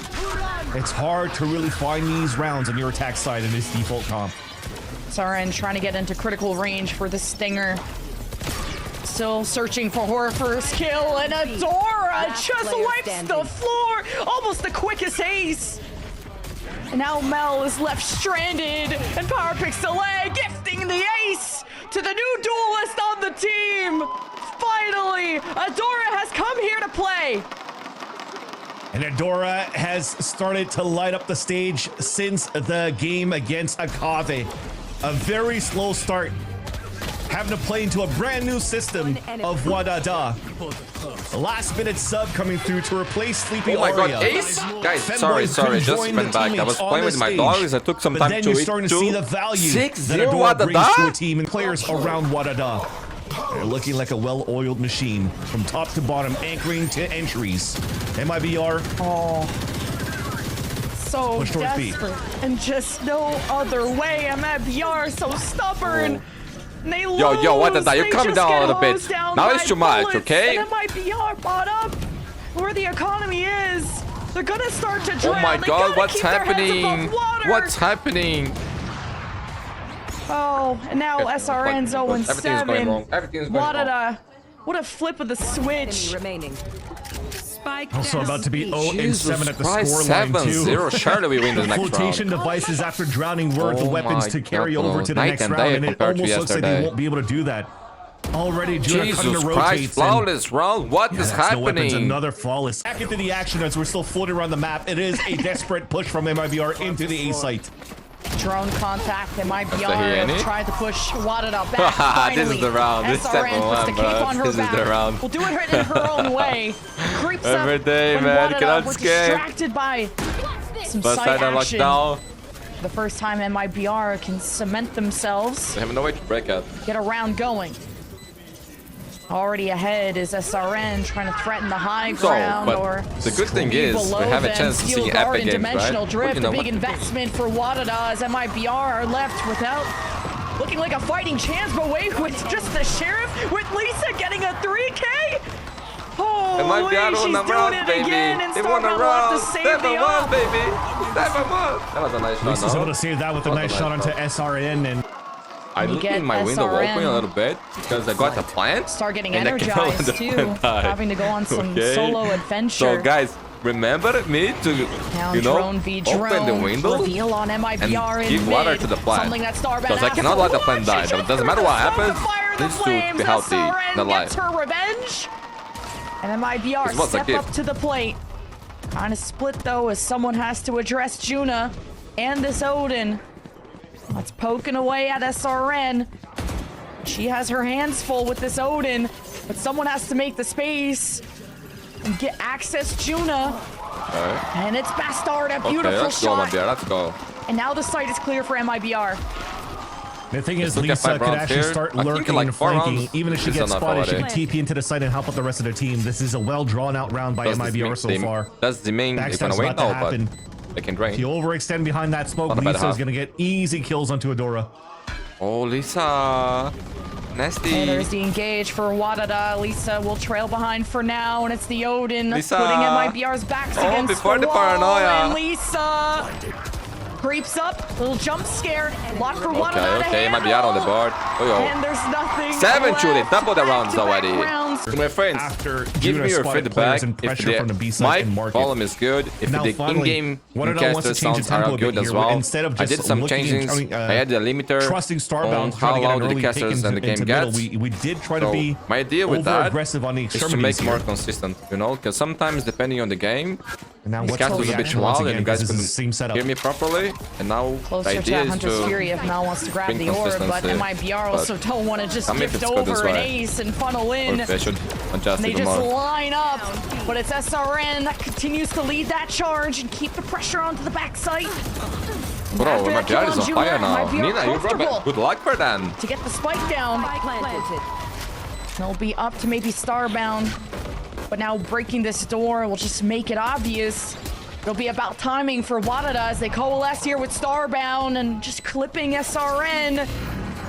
it's hard to really find these rounds on your attack side in this default comp. SRN trying to get into critical range for the Stinger. Still searching for her first kill, and Adora just wipes the floor. Almost the quickest ace. And now Mel is left stranded, and PowerPixel gifting the ace to the new duelist on the team. Finally, Adora has come here to play. And Adora has started to light up the stage since the game against Akave. A very slow start, having to play into a brand new system of Wadadaa. Last minute sub coming through to replace Sleepy Oh my Aria. god, ace? Guys, sorry, just went back. I was playing with my dogs. I took some time to eat too. Then you're starting to see the value 6-0 that Adora brings to a Wadadaa? team and players around Wadadaa. They're looking like a well-oiled machine from top to bottom, anchoring to entries. MIBR. Oh, so desperate, and just no other way. MIBR so stubborn. And they lose. Yo, Wadadaa, you're coming down a little bit. Now it's too much, okay? And MIBR bought up where the economy is. They're gonna start to drown. Oh my god, what's happening? What's happening? Oh, and now SRN's 0-7. Everything's going wrong. Everything's going wrong. What a flip of the switch. Remaining. Spike Also about to be 0-7 at the Christ, scoreline too. 7-0. Surely we win the next Flotation round. devices after drowning were the Oh weapons my to carry God, over to the night next and round, day and it compared to almost looks like they yesterday. won't be able to do that. Already, Juna cutting the Jesus Christ, rotates. And flawless round. What is that's no weapons, happening? another flawless. Back into the action as we're still floating around the map. It is a desperate push from MIBR into the A site. Drone contact, MIBR tried to push Wadadaa back. Finally, this is the round. This is SRN puts the one, cape on bro. her This back. is the round. We'll do it in her own way. Creeps Every up day, when man. Wadadaa Cannot were escape. distracted by some First side side action. lockdown. The first time MIBR can cement themselves, They have no way to break out. get a round going. Already ahead is SRN trying to threaten the high ground, but or the good thing is we have a chance to see epic games, dimensional right? drift, You know a big what? investment for Wadadaa as MIBR are left without looking like a fighting chance, but wait, with just the sheriff, with Lisa getting a 3K. Holy, she's doing it again, and Starbound will have to save the up. Baby. That was a nice shot. Lisa's able to save that with a nice shot onto SRN, and I looked in my window open a little bit because I got the plant. Start getting and energized too, having to go on some solo adventure. So guys, remember me to, now you know, drone v drone, open the window reveal on MIBR and in give water mid. to the plant. Something that Starbound Because I cannot let the plant die. It doesn't matter what happens. Needs to be healthy, not alive. Her revenge. And MIBR step up to the plate. Kind of split though, as someone has to address Juna and this Odin. That's poking away at SRN. She has her hands full with this Odin, but someone has to make the space and get access Juna. Okay. And it's Bastard, a beautiful shot. Let's go. And now the site is clear for MIBR. The thing is, Lisa could actually start lurking and flanking. Even if she gets spotted, she can TP into the site and help out the rest of the team. This is a well drawn out round by MIBR so far. That's the main. They're gonna win now, but they can drain. If you overextend behind that smoke, Lisa is gonna get easy kills onto Adora. Oh, Lisa. Nasty. Oh, there's the engage for Wadadaa. Lisa will trail behind for now, and it's the Odin Lisa. putting MIBR's backs against before the the wall. paranoia. And Lisa creeps up, little jump scare, lock for Wadadaa. Okay, MIBR on the board. And there's nothing. 7 left. shooting, double the rounds Back-to-back already. rounds. My friends, give me your feedback if the mic volume is good, if the in-game caster sounds are good as well. I did some changes. I had a limiter on how loud the casters and the game gets. We did try to be my idea with that is to make more here. consistent, you know, because sometimes depending on the game, Now these casters are a bit loud and you guys couldn't hear me properly. And now the Closer to idea that is Hunter's Fury to if Mel wants to grab bring the orb, but consistency. MIBR also don't want to just If gift it's good this over an way. ace and funnel in. They should adjust And they even just more. line up, but it's SRN that continues to lead that charge and keep the pressure onto the backside. Bro, After that kill MIBR is on Juna, fire now. MIBR Nina, you brought comfortable back. Good luck for them. to get the spike down. planted. They'll be up to maybe Starbound, but now breaking this door will just make it obvious It'll be about timing for Wadadaa as they coalesce here with Starbound and just clipping SRN.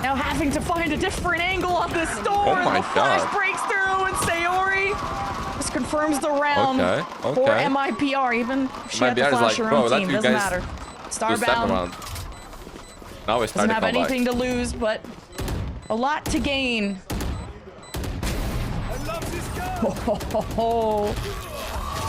Now having to find a different angle on this storm. Oh my the flash God. breaks through and Sayori just confirms the round for MIBR. Even if she had to MIBR is flash like, her bro, own let team, you doesn't guys matter. do second Starbound round. Now we doesn't started have anything to lose, but a lot to gain.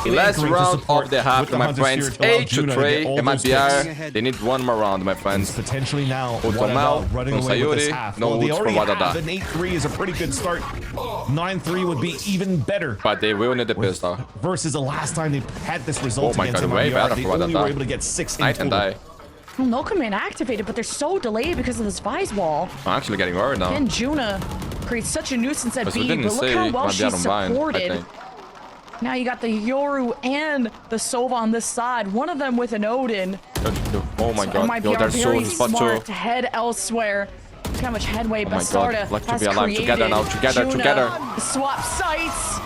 Last round of the half, my friends. 8-3. MIBR. They need one more round, my friends. Potentially now, Wadadaa running from away with this Sayori. half. No Well, they ults from already have Wadadaa. an 8-3 is a pretty good start. 9-3 would be even better. But they will need the pistol. Versus the last time they had this result Oh my against God, way MIBR, better they for only Wadadaa. were able to get 6 in Night and total. die. Well, no command activated, but they're so delayed because of this Vise wall. I'm actually getting worried now. And Juna creates such a nuisance at Because we B, didn't but look say how well MIBR she's don't mind, I supported. think. Now you got the Yoru and the Sova on this side. One of them with an Odin. Oh my God. MIBR Yo, they're very so smart to head elsewhere. Look how much headway my Bastarda God. Lucky to has be alive created. together now. Together, Juna together. swap sites.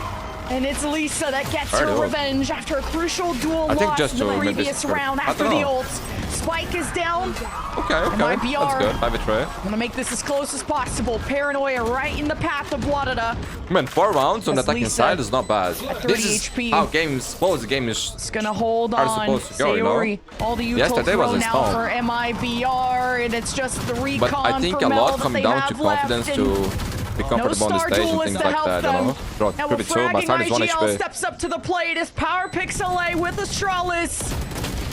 And it's Lisa that gets Alright, her well. revenge after a crucial duel I think loss just in the to maybe previous round I after don't the know. ult. Spike is down. Okay. MIBR. That's good. 5-3. I'm gonna make this as close as possible. Paranoia right in the path of Wadadaa. Man, 4 rounds on the That's attacking Lisa side is not bad. at 30 This is HP. how games suppose the game is. It's gonna hold Are on. supposed to go, you know? Sayori, all the util Yesterday was thrown a out storm. for MIBR, and it's just the recon But I think for a Mel lot that comes they down have to confidence left, to and be comfortable on the star stage and duelist things to like help that, you them. know? Bro, Now pretty chill, but fragging is 1 IGL HP. steps up to the plate as Power Pixelay with Astralis.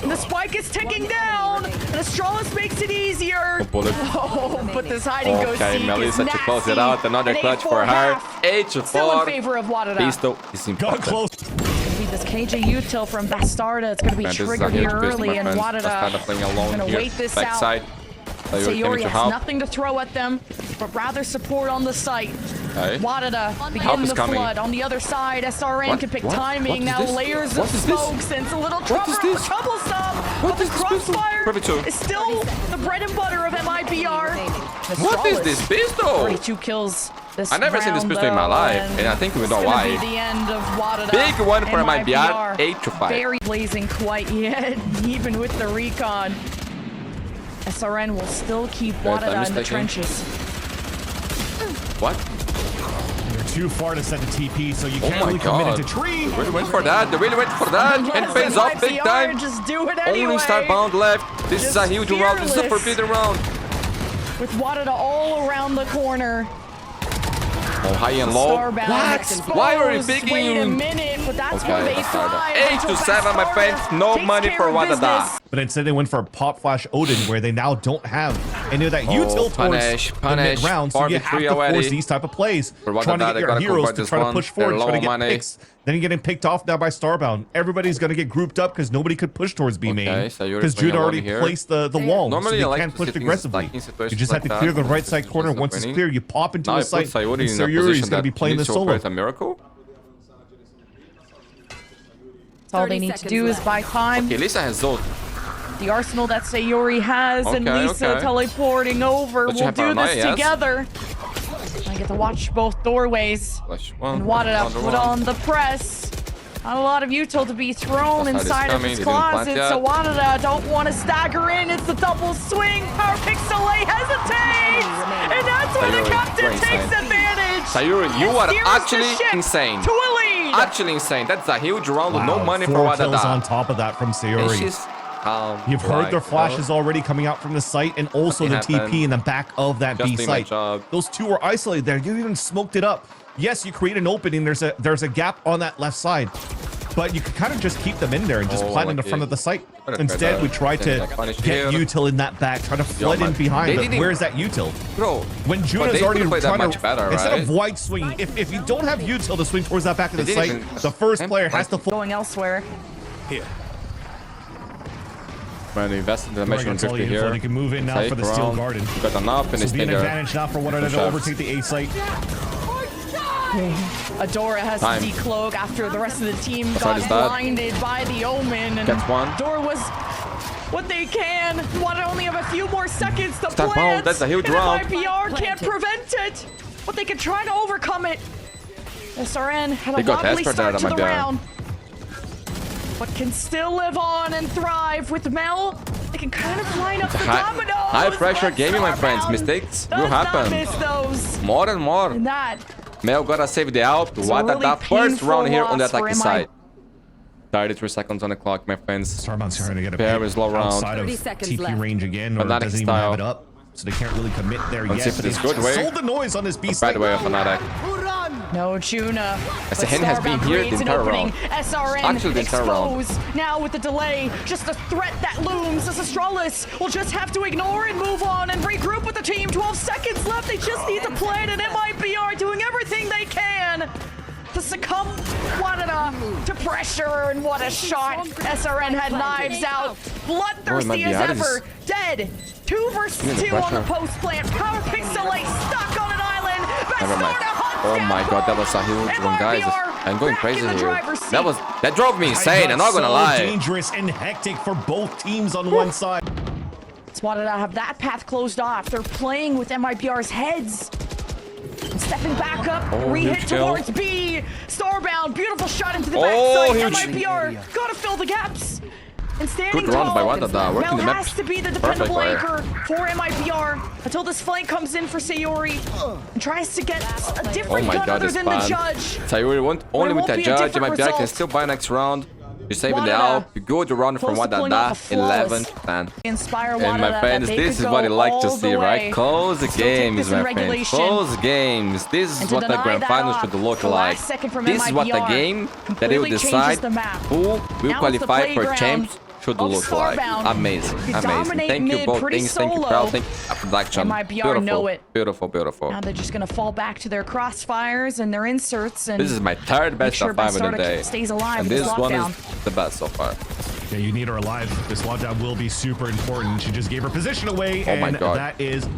And the spike is ticking down, and Astralis makes it easier. Oh, bullet. Oh, but this hiding go Okay, seek Melissa is to close it nasty. out. Another An clutch 8-4 for her. half. 8-4. Still in favor of Wadadaa. Pistol is Got important. close. Be this KJ util from Bastarda. It's going to be Man, this is a triggered huge here pistol, early, my and friends. Wadadaa That's kind of playing alone gonna here. wait this Backside. Sayori Sayori to has help. nothing to throw at them, but rather support on the site. Okay. Wadadaa Help begin is the coming. flood. On the other side, SRN What? can pick What? timing. What is Now this? layers What of is this? smokes, and it's a little What is this? troublesome. What But the is this pistol? crossfire Privy two. is still the bread and butter of MIBR. What is this pistol? 42 kills this I never seen this round, pistol in my though, life, and I think we know it's why. gonna be the end of Wadadaa. Big one for MIBR. MIBR. 8-5. Very blazing quite yet, even with the recon. SRN will still keep Wadadaa in the trenches. What? You're too far to set the TP, so you Oh can't my really commit God. it to tree. They really went for that. They really went for that. And Yes, pays off big MIBR, time. Just do it anyway. Only Starbound left. This is Just a huge round. This is a fearless. forbidden round. With Wadadaa all around the corner. Oh, high and low. Starbound What? exposed. Why are you picking Wait a him? minute, but that's Okay, where they Bastarda. thrive. 8-7, my friends. No Takes money care for of Wadadaa. business. But instead they went for a pop flash Odin, where they now don't have any of that util punish, towards punish. the mid-round, so you have 4v3 to force already. these type of plays, For trying to Wadadaa, get they your gotta heroes convert to this try to one. push They're forward, try low to get money. picks. Then you're getting picked off now by Starbound. Everybody's going to get grouped up because nobody could push towards B main. Okay, so you're Because playing Jude already alone here. placed the wall, Normally, so I they like can't push to sit in aggressively. like in You situations just have like to clear that. the right side Situations corner. of Once it's winning. clear, you pop into Now a I put site, Sayori and in a Sayori is position going to be that playing the needs to solo. operate a miracle. All they need to do is buy time. Okay, Lisa has Zolt. The arsenal that Sayori has, and Okay, Lisa okay. teleporting over. But you We'll have do paranoia, this yes? together. I get to watch both doorways. Flash one. And Wadadaa another put one. on the press. Not a lot of util to be thrown Outside is inside of coming, his they didn't plant closet, yet. so Wadadaa don't want to stagger in. It's the double swing. Power Pixelay hesitates, and that's where the Sayori, captain you're takes insane. advantage. Sayori, you and are steers the actually ship insane. To a lead. Actually insane. That's a huge round with no Wow, money for 4 kills on Wadadaa. top of that from And Sayori. she's calm. You've heard their right, flashes already coming out from the site, and also the Nothing TP happened. in the back of that Just B doing my site. job. Those two were isolated there. You even smoked it up. Yes, you create an opening. There's a gap on that left side, but you could kind of just keep them in there and just plant in the front of the site. What a Instead, we better tried to like punish get here. util in that back, try to flood in man. behind. They But didn't- where's that util? Bro, When but Juna's they already could've played that trying much to better, instead right? of wide swinging, if you don't have util to swing towards that back of the They site, didn't even- the first player has to. Going elsewhere. Man, they invested in the Right, mission that's all 50 you here. They can move in now Safe for the steel round. garden. Got enough, and So they be an stay there. advantage now for Wadadaa to overtake the A site. Adora has Time. to decloak after the rest of the team That's got right, is that? blinded by the Omen. And Gets one. Adora was what they can. Wadadaa only have a few more seconds to Stop plant. out, that's a huge and round. MIBR can't Planted. prevent it. But they can try to overcome it. SRN had They a got lovely desperate start there, to the MIBR. round. but can still live on and thrive with Mel. They can kind of line up the dominoes. High pressure gaming, my friends. Mistakes will happen. Miss those. More and more. And that. Mel gotta save the Alp. Wadadaa first round here on the attacking side. 33 seconds on the clock, my friends. Starbound's trying to get a very slow round. Outside of TP range again, or doesn't even have it up, so they can't really commit there yet. Let's see if it is good way. Sold the noise on this beast. Bad way of Fnatic. No Juna. Hen has been here the entire round. SRN actually the entire round. Now with the delay, just a threat that looms as Astralis will just have to ignore and move on and regroup with the team. 12 seconds left. They just need to play it, and MIBR doing everything they can to succumb Wadada to pressure, and what a shot. SRN had knives out. Bloodthirsty as ever. Dead. 2 versus 2 on the post plant. PowerPixel stuck on an island. Oh my god, that was a huge one, guys. I'm going crazy here. That drove me insane, I'm not gonna lie. Dangerous and hectic for both teams on one side. Wadadaa have that path closed off. They're playing with MIBR's heads. Stepping back up, re-hit towards B. Starbound, beautiful shot into the backside. MIBR gotta fill the gaps. And standing good run by Wadadaa, working the map. Has to be the dependable anchor for MIBR until this flank comes in for Sayuri and tries to get a different gun other than the judge. Sayuri won't only with that judge. MIBR can still buy next round. You're saving the Alp. You go to run from Wadadaa 11-10. And my friends, this is what I like to see, right? Close the games, my friends. Close the games. This is what the grand finals should look like. This is what the game that they will decide who will qualify for champs should look like. Amazing, amazing. Thank you both. Thank you, Proud. Thank you, production. Beautiful, beautiful, beautiful. Now they're just gonna fall back to their crossfires and their inserts. And this is my third best of 5 in the day, stays alive and this one is the best so far. Yeah, you need her alive. This lockdown will be super important. She just gave her position away, and that is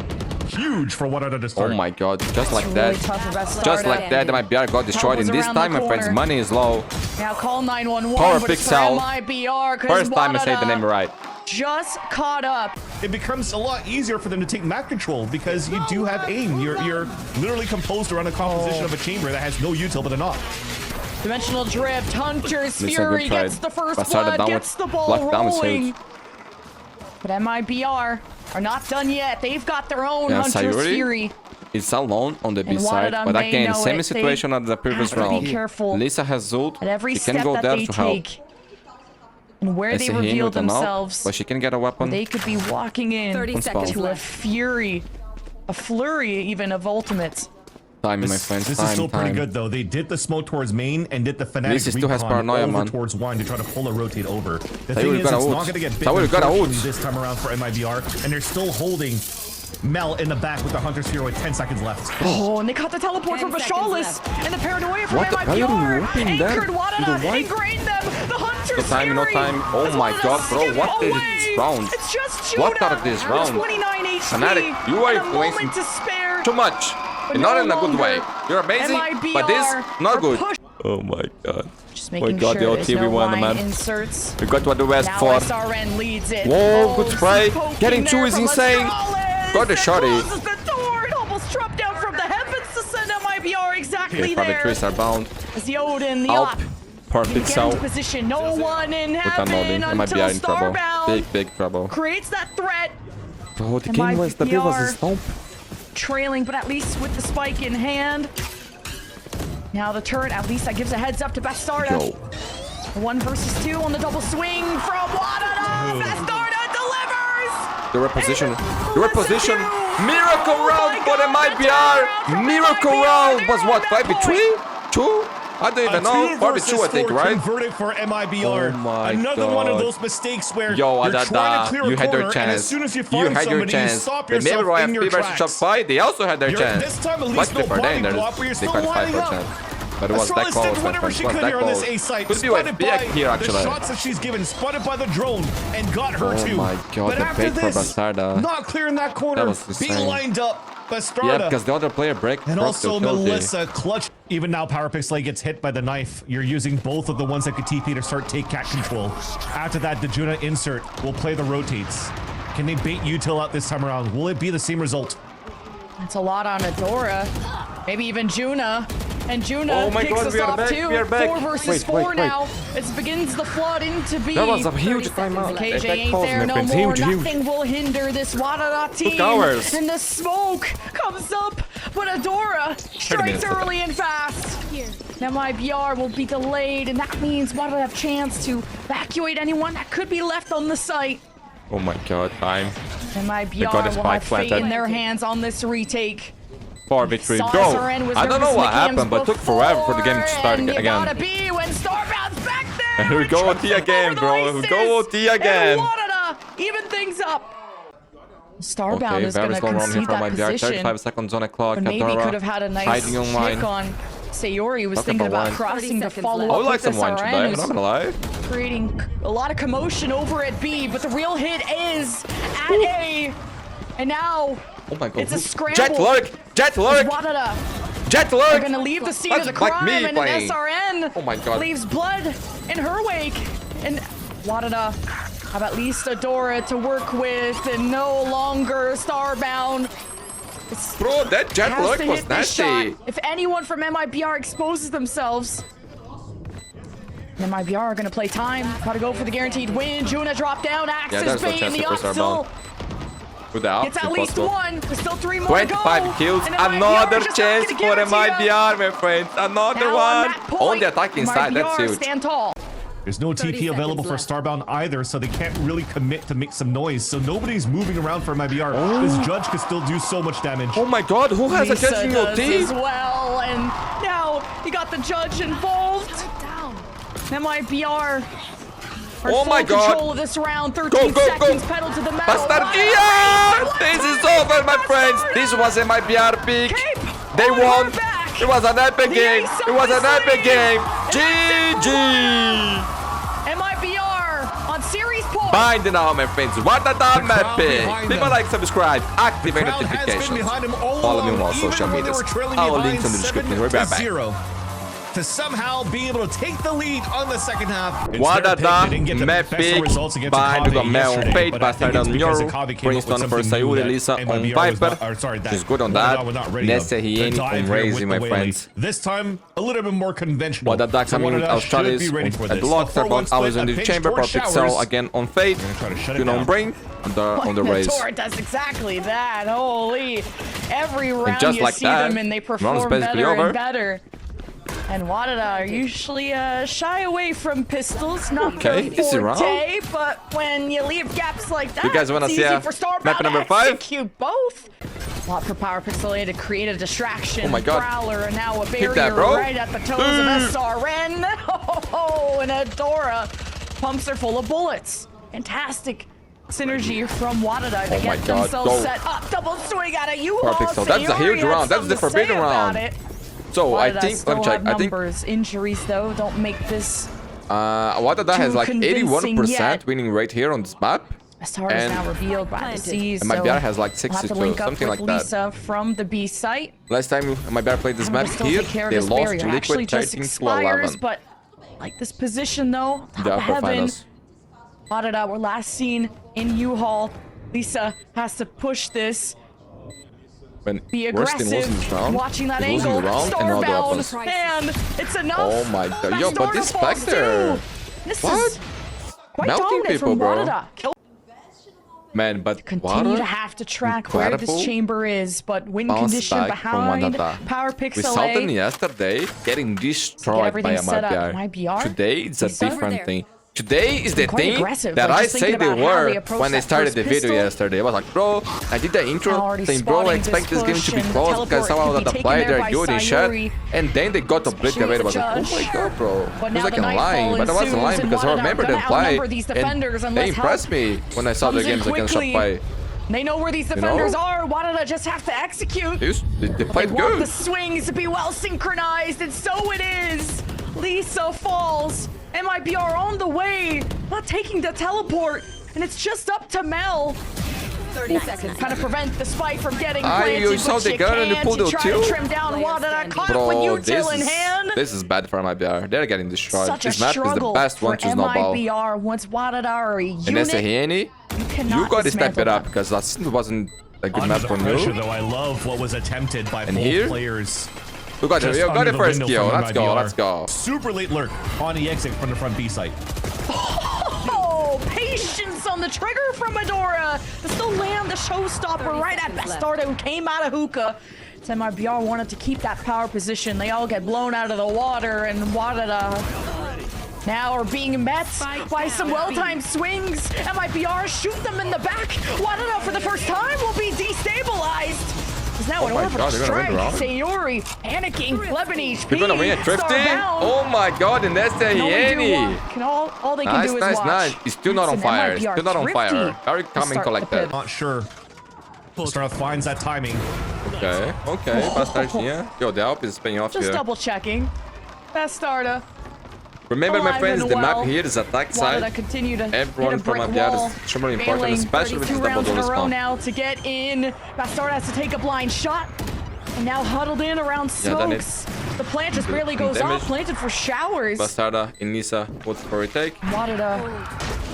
huge for Wadada to start. Oh my god, just like that. Just like that, MIBR got destroyed. And this time, my friends, money is low. Now call 911. PowerPixel. First time I say the name right. Just caught up. It becomes a lot easier for them to take map control because you do have aim. You're literally composed around a composition of a chamber that has no util but a knock. Dimensional drift. Hunter's Fury gets the first blood, gets the ball rolling. But MIBR are not done yet. They've got their own Hunter's Fury. It's alone on the B side, but again, same situation as the previous round. Lisa has ult. She can go there to help. And where they reveal themselves, but she can get a weapon. They could be walking in to a fury, a flurry even of ultimates. This is still pretty good though. They did the smoke towards main and did the Fnatic still has paranoia, man. Towards one to try to pull a rotate over. The thing is, it's not going to get big this time around for MIBR, and they're still holding Mel in the back with the Hunter's Fury with 10 seconds left. Oh, and they caught the teleport from Bashalis, and the paranoia from MIBR anchored Wadada, ingrained them. The Hunter's Fury. No time. Oh my god, bro, what is this round? It's just Juna. What are this round? 29 HP. Fnatic, you are influencing too much. And not in a good way. You're amazing, but this not good. Oh my god. Just making sure the OT we won, man. Inserts. We got what the West for. SRN leads it. Whoa, good spray. Getting 2 is insane. Got the shotty. Almost dropped down from the heavens to send MIBR exactly there. Trees are bound. As the Odin, the Alp. Perfect cell. Position. No one in heaven until MIBR in trouble. Big trouble. Creates that threat. Oh, the game was a stomp. Trailing, but at least with the spike in hand. Now the turret, at least that gives a heads up to Bastarda. 1 versus 2 on the double swing from Wadadaa. Bastarda delivers! The reposition. Miracle round for the MIBR. Miracle round was what, 5v3? 2? I don't even know. 4v2, I think, right? Converted for MIBR. Oh my Another god. one of those mistakes where you're trying to clear a corner, and as soon as you find somebody, you stop yourself in your tracks. Top 5, they also had their chance. This time at least no body block, but you're still lining up. But it was that close, my friends. It was that close. Could be with big here, actually. The shots that she's given, spotted by the drone, and got her too. Oh my god, but the bait for Bastarda. Not clearing that corner, being lined up. Bastarda. Yeah, because the other player broke. And also Melissa clutch. Even now, PowerPixel gets hit by the knife. You're using both of the ones that could TP to start take cat control. After that, the Juna insert will play the rotates. Can they bait util out this time around? Will it be the same result? That's a lot on Adora. Maybe even Juna. And Juna kicks us off too. We are back. 4 versus 4 now. It begins the flood into B. That was a huge timeout. KJ ain't there no more. Nothing will hinder this Wadadaa team. And the smoke comes up, but Adora strikes early and fast. Now MIBR will be delayed, and that means Wadadaa have chance to evacuate anyone that could be left on the site. Oh my god, time. And MIBR will have fate in their hands on this retake. For victory, go! I don't know what happened, but it took forever for the game to start again. Be when Starbound's back there. And we go OT again, bro. We go OT again. Wadadaa even things up. Starbound is going to concede that position. 35 seconds on the clock. But maybe could have had a nice pick on Sayori. Was thinking about crossing to follow up. I would like some wine today, I'm not gonna lie. Creating a lot of commotion over at B, but the real hit is at A. And now oh my god, it's a scramble. Jet lurk! Jet lurk! Jet lurk! They're gonna leave the scene of the crime, and an SRN oh my god. leaves blood in her wake. And Wadadaa have at least Adora to work with, and no longer Starbound. Bro, that jet lurk was nasty. If anyone from MIBR exposes themselves, MIBR are gonna play time. Gotta go for the guaranteed win. Juna drop down, Axis bait in the up still. Gets at least one. There's still 3 more to go. 25 kills. Another chance for MIBR, my friends. Another one. On the attacking side, that's huge. Stand tall. There's no TP available for Starbound either, so they can't really commit to make some noise. So nobody's moving around for MIBR. This Judge could still do so much damage. Oh my god, who has a Judge in your team? As well, and now you got the Judge involved. MIBR. Oh my god. Control of this round. 13 seconds. Pedal to the metal. Bastardia! This is over, my friends. This was MIBR pick. They won. It was an epic game. It was an epic game. GG. MIBR on series point. Bind now, my friends. Wadadaa mapping. Leave a like, subscribe, activate notifications. Follow me on all social media. All links in the description. We're back. To somehow be able to take the lead on the second half. Wadadaa mapping bind the Mel Fate bastard on Euro. Princeton for Sayuri Lisa on Viper. She's good on that. Nesse Hieni on Raising, my friends. This time a little bit more conventional. Wadadaa coming with Australis at the lock. Starbound hours in the chamber. For Pixel again on Fate. You know, on Brain. On the race. Tor does exactly that. Holy. Every round you see them and they perform better and better. And Wadadaa are usually shy away from pistols, not their forte, but when you leave gaps like that, you guys want to see map number 5? Execute both. A lot for Power Pixelated to create a distraction. Oh my god. Prowler, and now a barrier right at the toes of SRN. Oh, and Adora pumps her full of bullets. Fantastic synergy from Wadadaa to get themselves set up. Double swing out of U-Haul. That's a huge round. That's the forbidden round. So I think, let me check. I think injuries though don't make this. Wadadaa has like 81% winning rate here on this map. Star is now revealed by the seas. And MIBR has like 62, something like that. Lisa from the B site. Last time MIBR played this map here, they lost to Liquid 13 to 11. But like this position though, top of heaven. Wadadaa were last seen in U-Haul. Lisa has to push this. Be aggressive, watching that angle, Starbound, and it's enough. Oh my god, yo, but this Spectre, what? Melting people, bro. Man, but continue to have to track where this chamber is, but win condition behind Power Pixel. We saw them yesterday getting destroyed by MIBR. Today it's a different thing. Today is the thing that I say they were when I started the video yesterday. I was like, bro, I did the intro saying, bro, I expect this game to be close because somehow that the player they're good in shit. And then they got obliterated. I was like, oh my god, bro. It was like lying, but I wasn't lying because I remember them play. And they impressed me when I saw the games against Shopify. They know where these defenders are. Wadadaa just have to execute. They played good. The swings to be well synchronized, and so it is. Lisa falls. MIBR on the way, not taking the teleport, and it's just up to Mel. 30 seconds. Kind of prevent the spike from getting planted, you saw the gun and you pulled it too? Trim down Wadadaa, caught up with util in hand. This is bad for MIBR. They're getting destroyed. This map is the best one to snowball. MIBR once Wadadaa are a unit. And Hieni, you got to step it up because that wasn't a good map for you. Though I love what was attempted by both players. We got the first kill. Let's go. Let's go. Super late lurk on the exit from the front B site. Oh, patience on the trigger from Medora to still land the showstopper right at Bastarda, who came out of hookah. MIBR wanted to keep that power position. They all get blown out of the water, and Wadada now are being met by some well-timed swings. MIBR shoot them in the back. Wadada for the first time will be destabilized. Is now an orbital strike. Sayori panicking. 11 HP. We're gonna win a drifting. Oh my god, and that's the Yeni. All they can do is watch. Nice. He's still not on fire. Still not on fire. Very calm and collected. Not sure. Starth finds that timing. Okay. Bastardinha. Yo, the help is paying off here. Just double checking. Bastarda. Remember, my friends, the map here is attack side. Everyone from MIBR is extremely important, especially with the double door spawn. Now to get in. Bastarda has to take a blind shot. And now huddled in around smokes. The plant just barely goes off. Planted for showers. Bastarda in Nisa. What's for retake? Wadada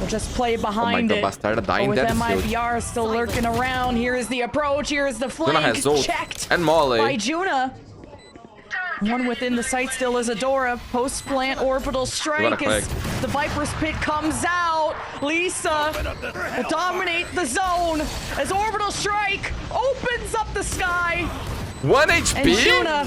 will just play behind it. Bastarda dying with MIBR still lurking around. Here is the approach. Here is the flank. Checked and Molly by Juna. One within the site still is Adora. Post-plant orbital strike as the Viper's Pit comes out. Lisa will dominate the zone as orbital strike opens up the sky. 1 HP? And Juna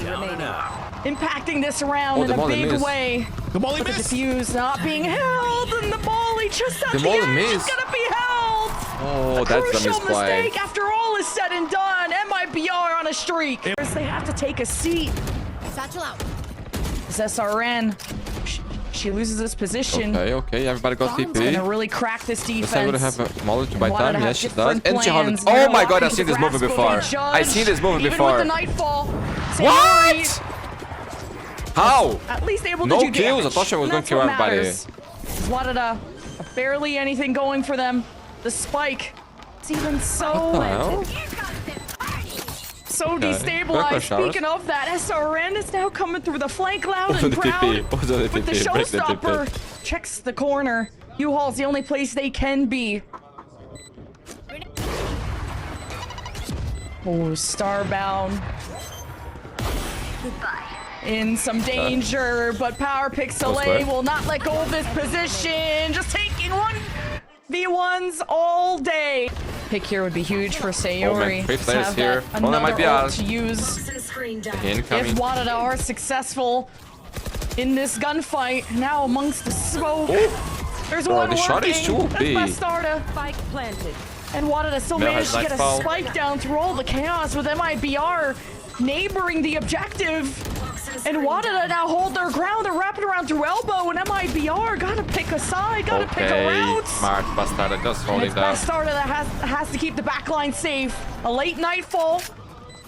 impacting this round in a big way. The Molly missed. The defuse not being held, and the Molly just at the edge is gonna be held. Oh, that's a crucial mistake after all is said and done. MIBR on a streak. They have to take a seat. Satchel out. This SRN. She loses this position. Okay. Everybody got TP. Gonna really crack this defense. I would have a knowledge by time. Yes, she does. And she has it. Oh my god, I've seen this movie before. I've seen this movie before. What? How? At least able to no do kills. damage. I thought she was going to kill everybody. Wadada, barely anything going for them. The spike. It's even so destabilized. Speaking of that, SRN is now coming through the flank loud and proud with the showstopper. Checks the corner. U-Haul's the only place they can be. Oh, Starbound. In some danger, but Power Pixelay will not let go of this position. Just taking 1v1s all day. Pick here would be huge for Sayori. Three players here. Another ult to use. If Wadada are successful in this gunfight, now amongst the smoke. There's one the shot is too big. That's Bastarda. Spike planted. And Wadada still managed to get a spike down through all the chaos with MIBR neighboring the objective. And Wadada now hold their ground. They're wrapping around through elbow, and MIBR gotta pick a side, gotta pick a route. Smart Bastarda just holding that. Bastarda that has to keep the backline safe. A late nightfall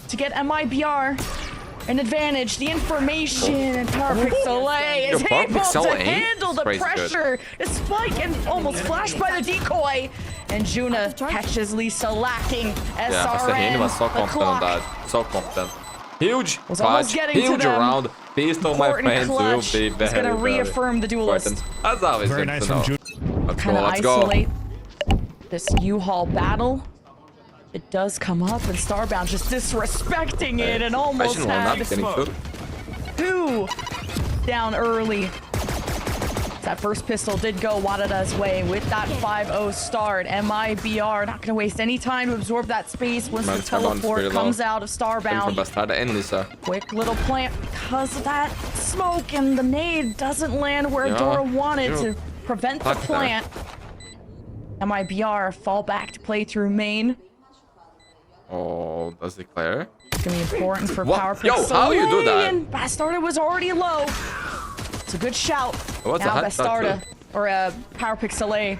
to get MIBR an advantage. The information and Power Pixelay is able to handle the pressure despite and almost flashed by the decoy. And Juna catches Lisa lacking. SRN, was so confident on that. So confident. Huge clutch, huge round. Pistol, my friends, will be very, gonna reaffirm the duelist. As always, very nice from Juna. Let's go, let's isolate this U-Haul battle. It does come up, and Starbound just disrespecting it and almost had two down early. That first pistol did go Wadada's way with that 5-0 start. MIBR not going to waste any time to absorb that space once the teleport comes out of Starbound. Quick little plant because of that smoke, and the nade doesn't land where Dora wanted to prevent the plant. MIBR fall back to play through main. Oh, does declare? It's going to be important for Power Pixel. Yo, how you do that? And Bastarda was already low. It's a good shout. What's now Bastarda, or Power Pixelay,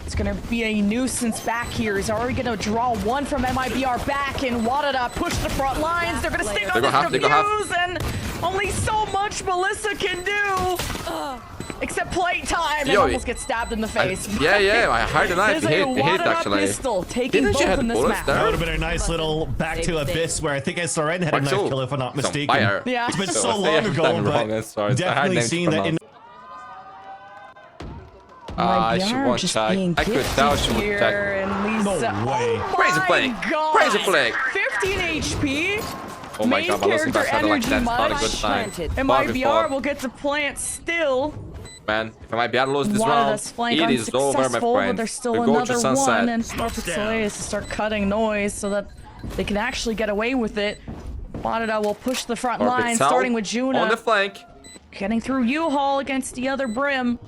it's going to be a nuisance back here. He's already going to draw one from MIBR back, and Wadada push the front lines. They're going to stick on this defuse, and only so much Melissa can do. Except playtime, and almost get stabbed in the face. I heard the knife. He hit actually. Pistol, taking both in this map. That would have been a nice little back to Abyss where I think SRN had a knife kill, if I'm not mistaken. Yeah. It's been so long ago, but definitely seen that in... she won't check. I could tell she would check. No way. Crazy flick. Crazy flick. 15 HP. Oh my god, character energy that's not a good sign. MIBR will get to plant still. Man, if MIBR lose this round, it is over, my friend. But there's still another one, and Perfect Soleil is to start cutting noise so that they can actually get away with it. Wadada will push the front line, starting with Juna. On the flank. Getting through U-Haul against the other Brim.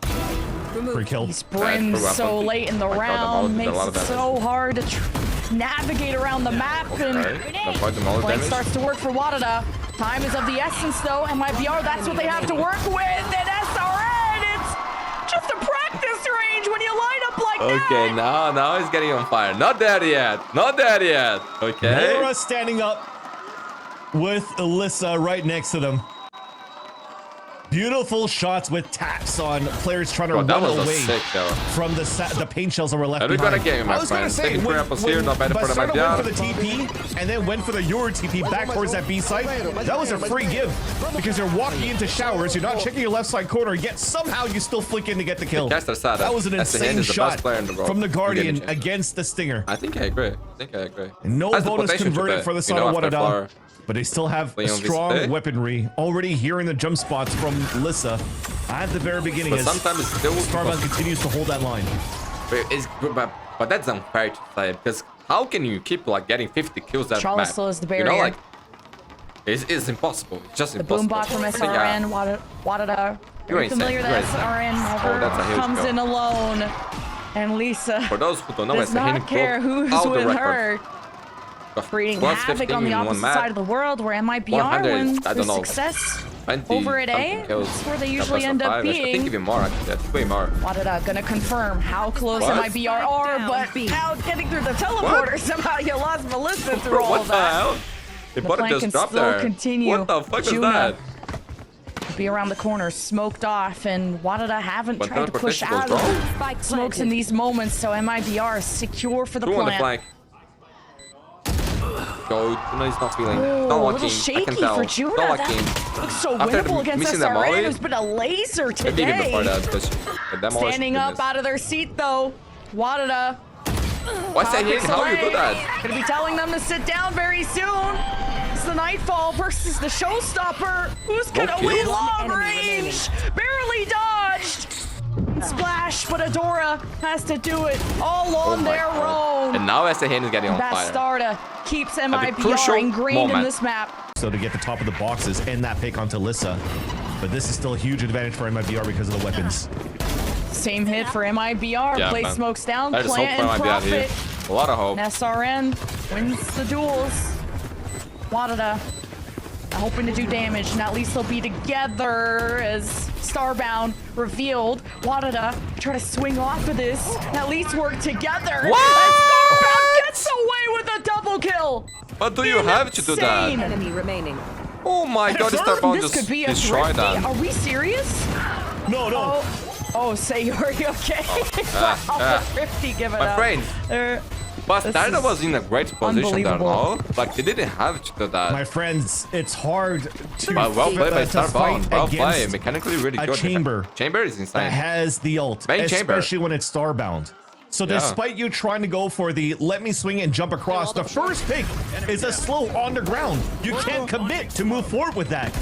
Free kill. These Brims so late in the round makes it so hard to navigate around the map. And flank starts to work for Wadada. Time is of the essence, though. MIBR, that's what they have to work with. And SRN, it's just a practice range when you line up like that. Okay, now he's getting on fire. Not there yet. Not there yet. Okay. Laura standing up with Alyssa right next to them. Beautiful shots with taps on players trying to run away from the paint shells that were left behind. I was going to say, when Bastardo went for the TP and then went for the Euro TP back towards that B side, that was a free give because you're walking into showers, you're not checking your left side corner, yet somehow you still flick in to get the kill. That was an insane shot from the Guardian against the Stinger. I think I agree. And no bonus converted for the side of Wadadaa. But they still have strong weaponry already here in the jump spots from Lissa at the very beginning. But sometimes it's still Starbound continues to hold that line. But that's unfair to say, because how can you keep like getting 50 kills that Charlotte still is the barrier. You know, like it's impossible. It's just impossible. The boombot from SRN, Wadada. You're familiar that SRN never comes in alone, and Lisa for those who don't know, does not care who's with her. Creating havoc on the opposite side of the world, where MIBR wins the success over at A. That's where they usually end up being. I think even more, actually. That's way more. Wadada gonna confirm how close MIBR are, but now getting through the teleporter, somehow you lost Melissa through all of that. The flank can still continue. What the fuck is that? Be around the corner, smoked off, and Wadada haven't tried to push out of smokes in these moments, so MIBR is secure for the plant. Go, no, he's not feeling. Don't walk in. Shaky for Juna. That looks so winnable against SRN, who's been a laser today. Standing up out of their seat, though. Wadada. What's that here? How do you do that? Gonna be telling them to sit down very soon. It's the Nightfall versus the Showstopper. Who's gonna win long range? Barely dodged. Splash, but Adora has to do it all on their own. And now SRN is getting on fire. Bastardo keeps MIBR ingrained in this map. So to get the top of the boxes and that pick onto Lissa. But this is still a huge advantage for MIBR because of the weapons. Same hit for MIBR. Yeah, Play smokes down, I just plant hope and profit. A lot of hope. And SRN wins the duels. Wadada hoping to do damage, and at least they'll be together as Starbound revealed. Wadada try to swing off of this, and at least work together. What? Starbound gets away with a double kill. But do you have to do that? Enemy remaining. Oh my god, Starbound just destroyed that. Are we serious? No. Oh, Sayori, okay. Thrifty, give it up. My friend. Bastardo was in a great position there, no? Like, they didn't have to do that. My friends, it's hard to well played by Starbound. Well played. Mechanically really good. Chamber is insane. That has the ult, especially when it's Starbound. So despite you trying to go for the let me swing and jump across, the first pick is a slow on the ground. You can't commit to move forward with that.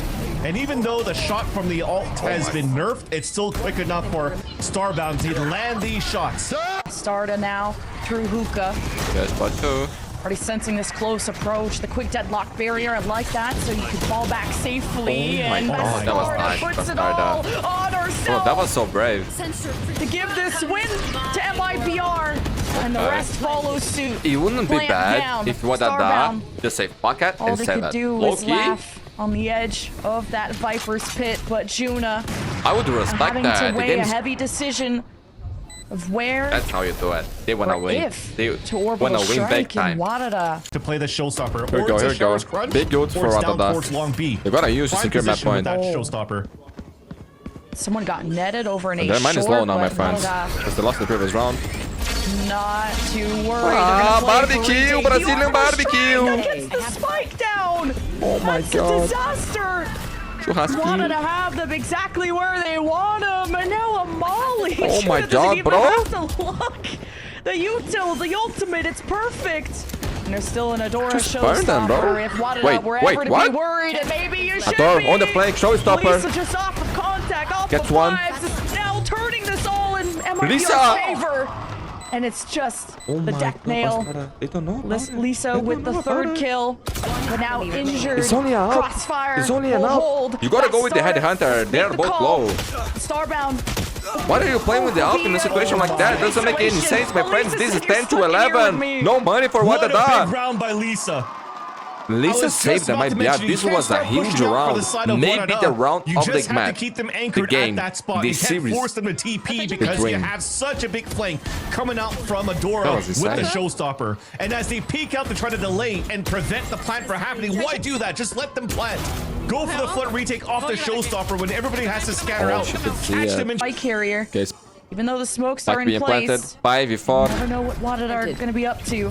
And even though the shot from the ult has been nerfed, it's still quick enough for Starbound to land these shots. Starda now through hookah. Yes, but two. Already sensing this close approach. The quick deadlock barrier, I like that, so you can fall back safely. And that was nice. Puts it all on herself. That was so brave. To give this win to MIBR, and the rest follow suit. It wouldn't be bad if Wadadaa just say fuck it and say that. All they could do was laugh on the edge of that Viper's pit, but Juna I would respect having that. to weigh a heavy decision of where. That's how you do it. They want to win. They want to win big time. To play the showstopper. Here we go. Big ult for Wadadaa. Long B. They gotta use the secure map point. That showstopper. Someone got netted over an A. Their mine is low now, my friends, because they lost the previous round. Not too worried. Barbecue, Brazilian barbecue. Gets the spike down. Oh my god. Disaster. Wanted to have them exactly where they want them, and now a Molly. Oh my god, bro. The util, the ultimate, it's perfect. And there's still an Adora showstopper. If Wadada were ever to be worried, and maybe you should be. On the flank, showstopper. Lisa just off of contact, off Gets of one. vibes. Is now turning this all in MIBR's favor. And it's just the deck nail. They don't know. Lisa with the third kill, but now injured. It's only an up. Crossfire. It's only an up. You gotta go with the headhunter. They're both low. Starbound. Why are you playing with the up in a situation like that? It doesn't make any sense, my friends. This is 10 to 11. No money for Wadadaa. What a big round by Lisa. Lisa saved the MIBR. This was a huge round. Maybe the round of the match. match. To keep them anchored at that spot. You can't force them to TP because you have such a big flank coming out from Adora with the showstopper. And as they peek out to try to delay and prevent the plant from happening, why do that? Just let them plant. Go for the flood retake off the showstopper when everybody has to scatter out. Catch them in Spike carrier. Guys, even though the smokes are in place, 5v4. you never know what Wadadaa are going to be up to.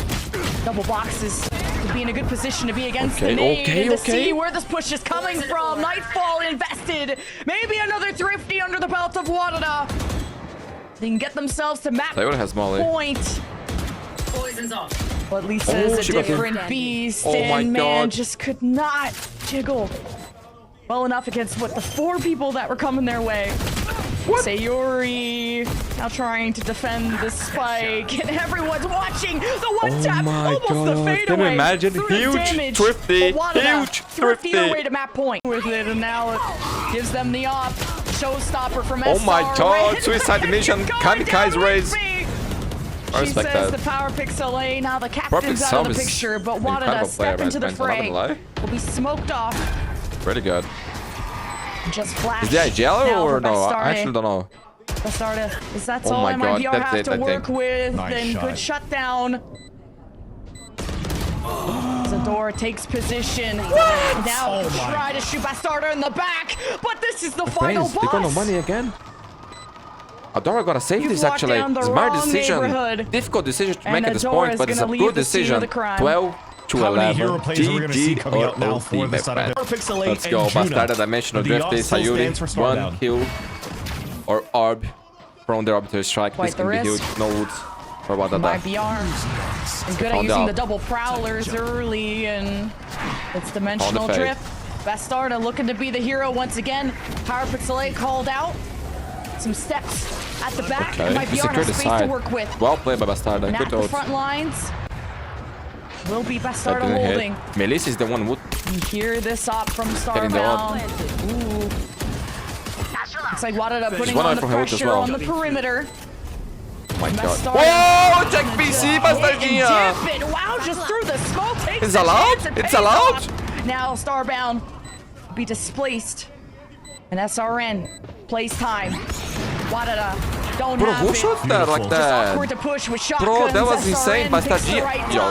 Double boxes to be in a good position to be against the nade and to see where this push is coming from. Nightfall invested. Maybe another thrifty under the belt of Wadadaa. They can get themselves to map point. Poison's off. But Lisa is a different beast, and man just could not jiggle well enough against what the 4 people that were coming their way. Sayuri now trying to defend the spike, and everyone's watching the one tap, almost the fadeaway. Can you imagine? Huge thrifty, huge thrifty. Their way to map point with it, and now it gives them the op. Showstopper from SR. Oh my god! Suicide mission, kamikaze raise. She says the power pixel A. Now the captain's out of the picture, but Wadada step into the fray. Will be smoked off. Pretty good. Just flash. Is that yellow or no? I actually don't know. Bastarda, is that's all MIBR have to work with, and good shutdown. Zador takes position. Now try to shoot Bastarda in the back, but this is the final boss. They got no money again. Adora gotta save this actually. Smart decision. Difficult decision to make at this point, but it's a good decision. 12 to 11. GG or let's go. Bastarda dimensional drifty. Sayuri. 1 kill or orb from the orbital strike. This can be huge. No woods for Wadadaa. MIBR is good at using the double prowlers early, and it's dimensional drift. Bastarda looking to be the hero once again. Power Pixel 8 called out. Some steps at the back. MIBR has space to work with. Well played by Bastarda. Good the front lines. Will be Bastarda holding. Melissa is the one who... You hear this op from Starbound. Ooh. Looks like Wadada putting on the pressure on the perimeter. Oh my god. Whoa! Check PC, Bastardinha! Wow, just through the smoke. It's allowed? It's allowed? Now Starbound be displaced. And SRN plays time. Wadada don't have who shot that like that? Awkward to push with shotguns. Bro, that was insane. Bastardinha. Yo,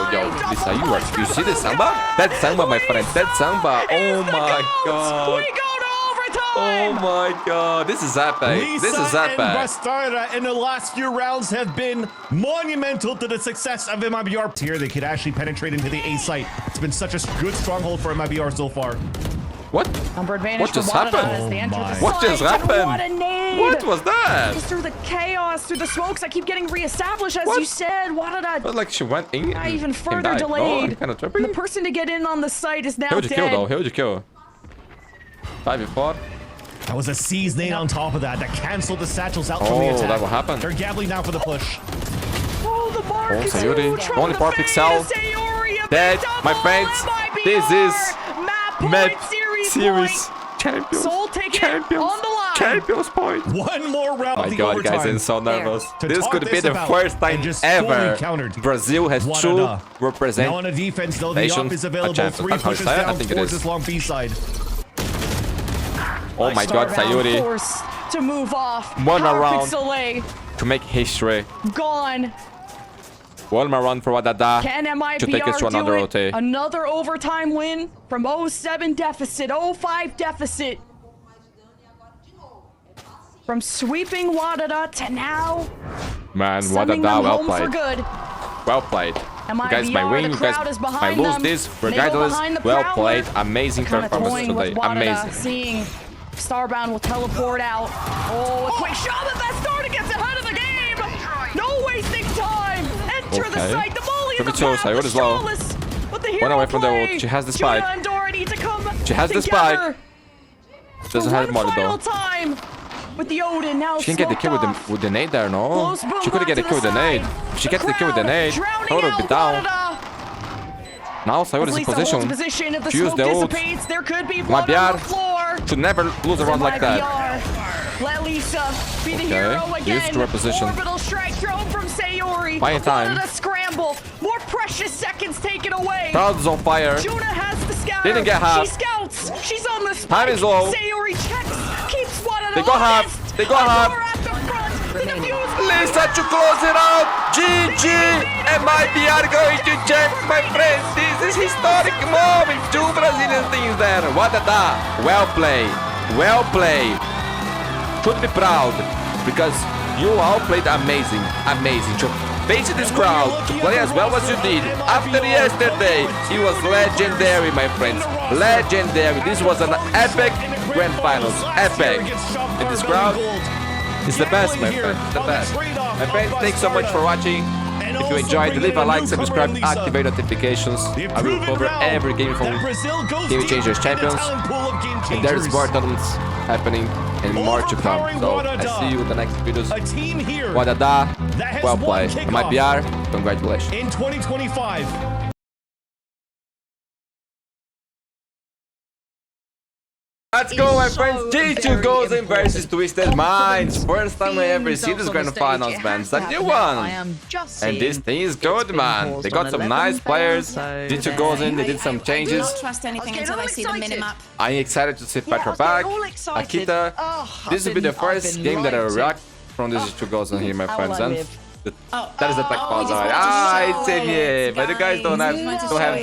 Lisa, you see the samba? That samba, my friend. That samba. Oh my god. We go to overtime. Oh my god. This is epic. This is epic. Bastarda in the last few rounds have been monumental to the success of MIBR. Here they could actually penetrate into the A site. It's been such a good stronghold for MIBR so far. What? What just happened? What just happened? What a nade! What was that? Just through the chaos, through the smokes, I keep getting reestablished, as you said. Wadada. But like she went in. Even further delayed. Kind of the person to get in on the site is now dead. Huge kill though. Huge kill. 5v4. That was a C's nade on top of that. That canceled the satchels out from the attack. That will happen. They're gabbling now for the push. Oh, the mark is Sayuri. Only power pixel. Dead, my friends. This is Map Series champions. Champions point. One more round. Oh my god, guys, I'm so nervous. This could be the first time ever Brazil has two representation. Now on a defense, though, the op is available. 3 pushes down towards this long B side. Oh my god, Sayuri. Forced to move off. One around to make history. Gone. One more run for Wadadaa to take us to another OT. Another overtime win from 0-7 deficit, 0-5 deficit. From sweeping Wadadaa to now. Man, Wadadaa, well played. For good. Well played. You guys might win, you guys might lose this. Regardless, well played. Amazing performance today. Amazing. Seeing Starbound will teleport out. Oh, a quick shot at that Bastarda gets ahead of the game. No wasting time. Enter the site. The molly in the path. One away from the ult. She has the spike. She has the spike. Doesn't have Molly though. With the Odin now. She can get the kill with the nade there, no? She could get the kill with the nade. If she gets the kill with the nade, Toto will be down. Now Sayori is in position to use the ult. MIBR should never lose a round like that. Let Lisa be the hero again. Used to reposition. Orbital strike thrown from Sayori. Buying time. Scramble. More precious seconds taken away. Crowd is on fire. Juna has the scout. Didn't get half. She scouts. She's on the spike. Time is low. Sayori checks. Keeps Wadada. They got half. They got half. Lisa to close it out. GG. MIBR going to check, my friends. This is historic moment. 2 Brazilian teams there. Wadadaa. Well played. Well played. Should be proud because you all played amazing. To face this crowd, to play as well as you did. After yesterday, it was legendary, my friends. Legendary. This was an epic grand finals. Epic. And this crowd is the best, my friends. The best. My friends, thanks so much for watching. If you enjoyed, leave a like, subscribe, activate notifications. I will cover every game from Game Changers Champions. And there's more tournaments happening and more to come. So I see you in the next videos. Wadadaa, well played. MIBR, congratulations. In 2025. Let's go, my friends. G2 goes in versus Twisted Minds. First time I ever see this grand finals, man. It's a new one. And this thing is good, man. They got some nice players. G2 goes in. They did some changes. I don't trust anything until I see the minimap. I'm excited to see Petra back. Akita. This will be the first game that I react from this G2 goes in here, my friends. And that is the tech pause. It's in here, but the guys don't have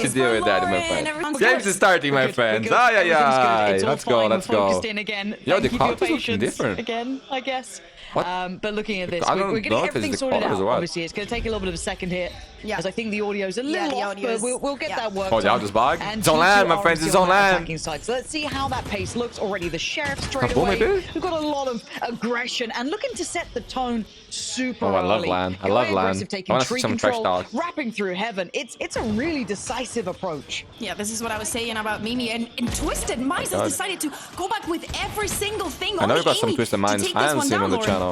to deal with that, my friends. Games is starting, my friends. Let's go. Yo, the crowd is looking different. Again, I guess. But looking at this, I we're don't getting know if everything it's the sorted out. colors or what. Obviously, it's going to take a little bit of a second here, as I think the audio's a little off, but we'll get that worked Oh, the out. audio's bug? It's on land, my friends. It's on land. So let's see how that pace looks already. The Sheriff straight away. We've got a lot of aggression and looking to set the tone super early. I love land. I love land. I want to see some trash talk. Wrapping through heaven. It's a really decisive approach. Yeah, this is what I was saying about Mimi and Twisted Minds has decided to go back with every single thing. I know you've got some Twisted Minds. I haven't seen on the channel.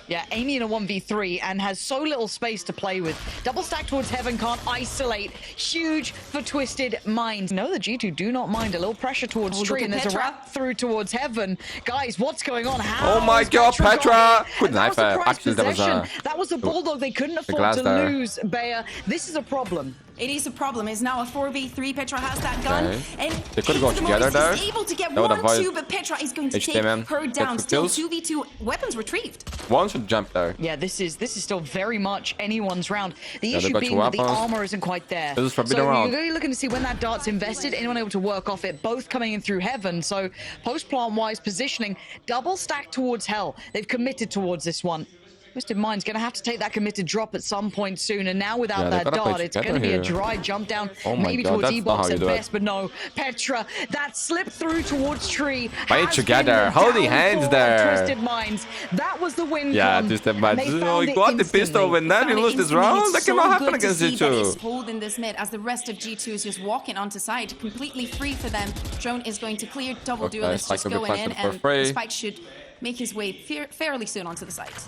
Yeah, Amy in a 1v3 and has so little space to play with. Double stack towards heaven, can't isolate. Huge for Twisted Minds. No, the G2 do not mind. A little pressure towards tree, and there's a wrap through towards heaven. Guys, what's going on? How oh my god, Petra! Good knife. Actually, that was a bulldog. They couldn't afford to lose, Bayer. This is a problem. It is a problem. It's now a 4v3. Petra has that gun. And they could go together there. Able to get 1-2, but Petra is going to take her down. Still 2v2 weapons retrieved. One should jump there. Yeah, this is still very much anyone's round. The issue being that the armor isn't quite there. This is forbidden so round. You're really looking to see when that dart's invested, anyone able to work off it, both coming in through heaven. So post-plant wise positioning, double stack towards hell. They've committed towards this one. Twisted Mind's going to have to take that committed drop at some point soon, and now without that dart, it's going to be a dry jump down, maybe towards E-box at best, but no. Petra, that slip through towards tree. Fight together, holding hands there. Twisted Minds, that was the win. Yeah, Twisted Minds. Oh, he got the pistol, but then he lose this round. That cannot happen against G2. It's holding this mid as the rest of G2 is just walking onto side, completely free for them. Drone is going to clear, double duelist just going in, and the spike should make his way fairly soon onto the site.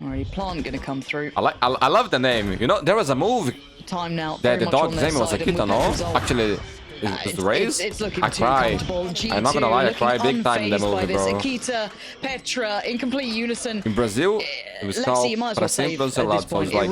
Alright, plant gonna come through. I love the name. You know, there was a move. Time now. The dog's name was Akita, no? Actually, it's the race. It's looking I cried. I'm not gonna lie, I cried big time in the movie, bro. Akita, Petra, in complete unison. In Brazil, it was called Para Sempre Selado. So it's like,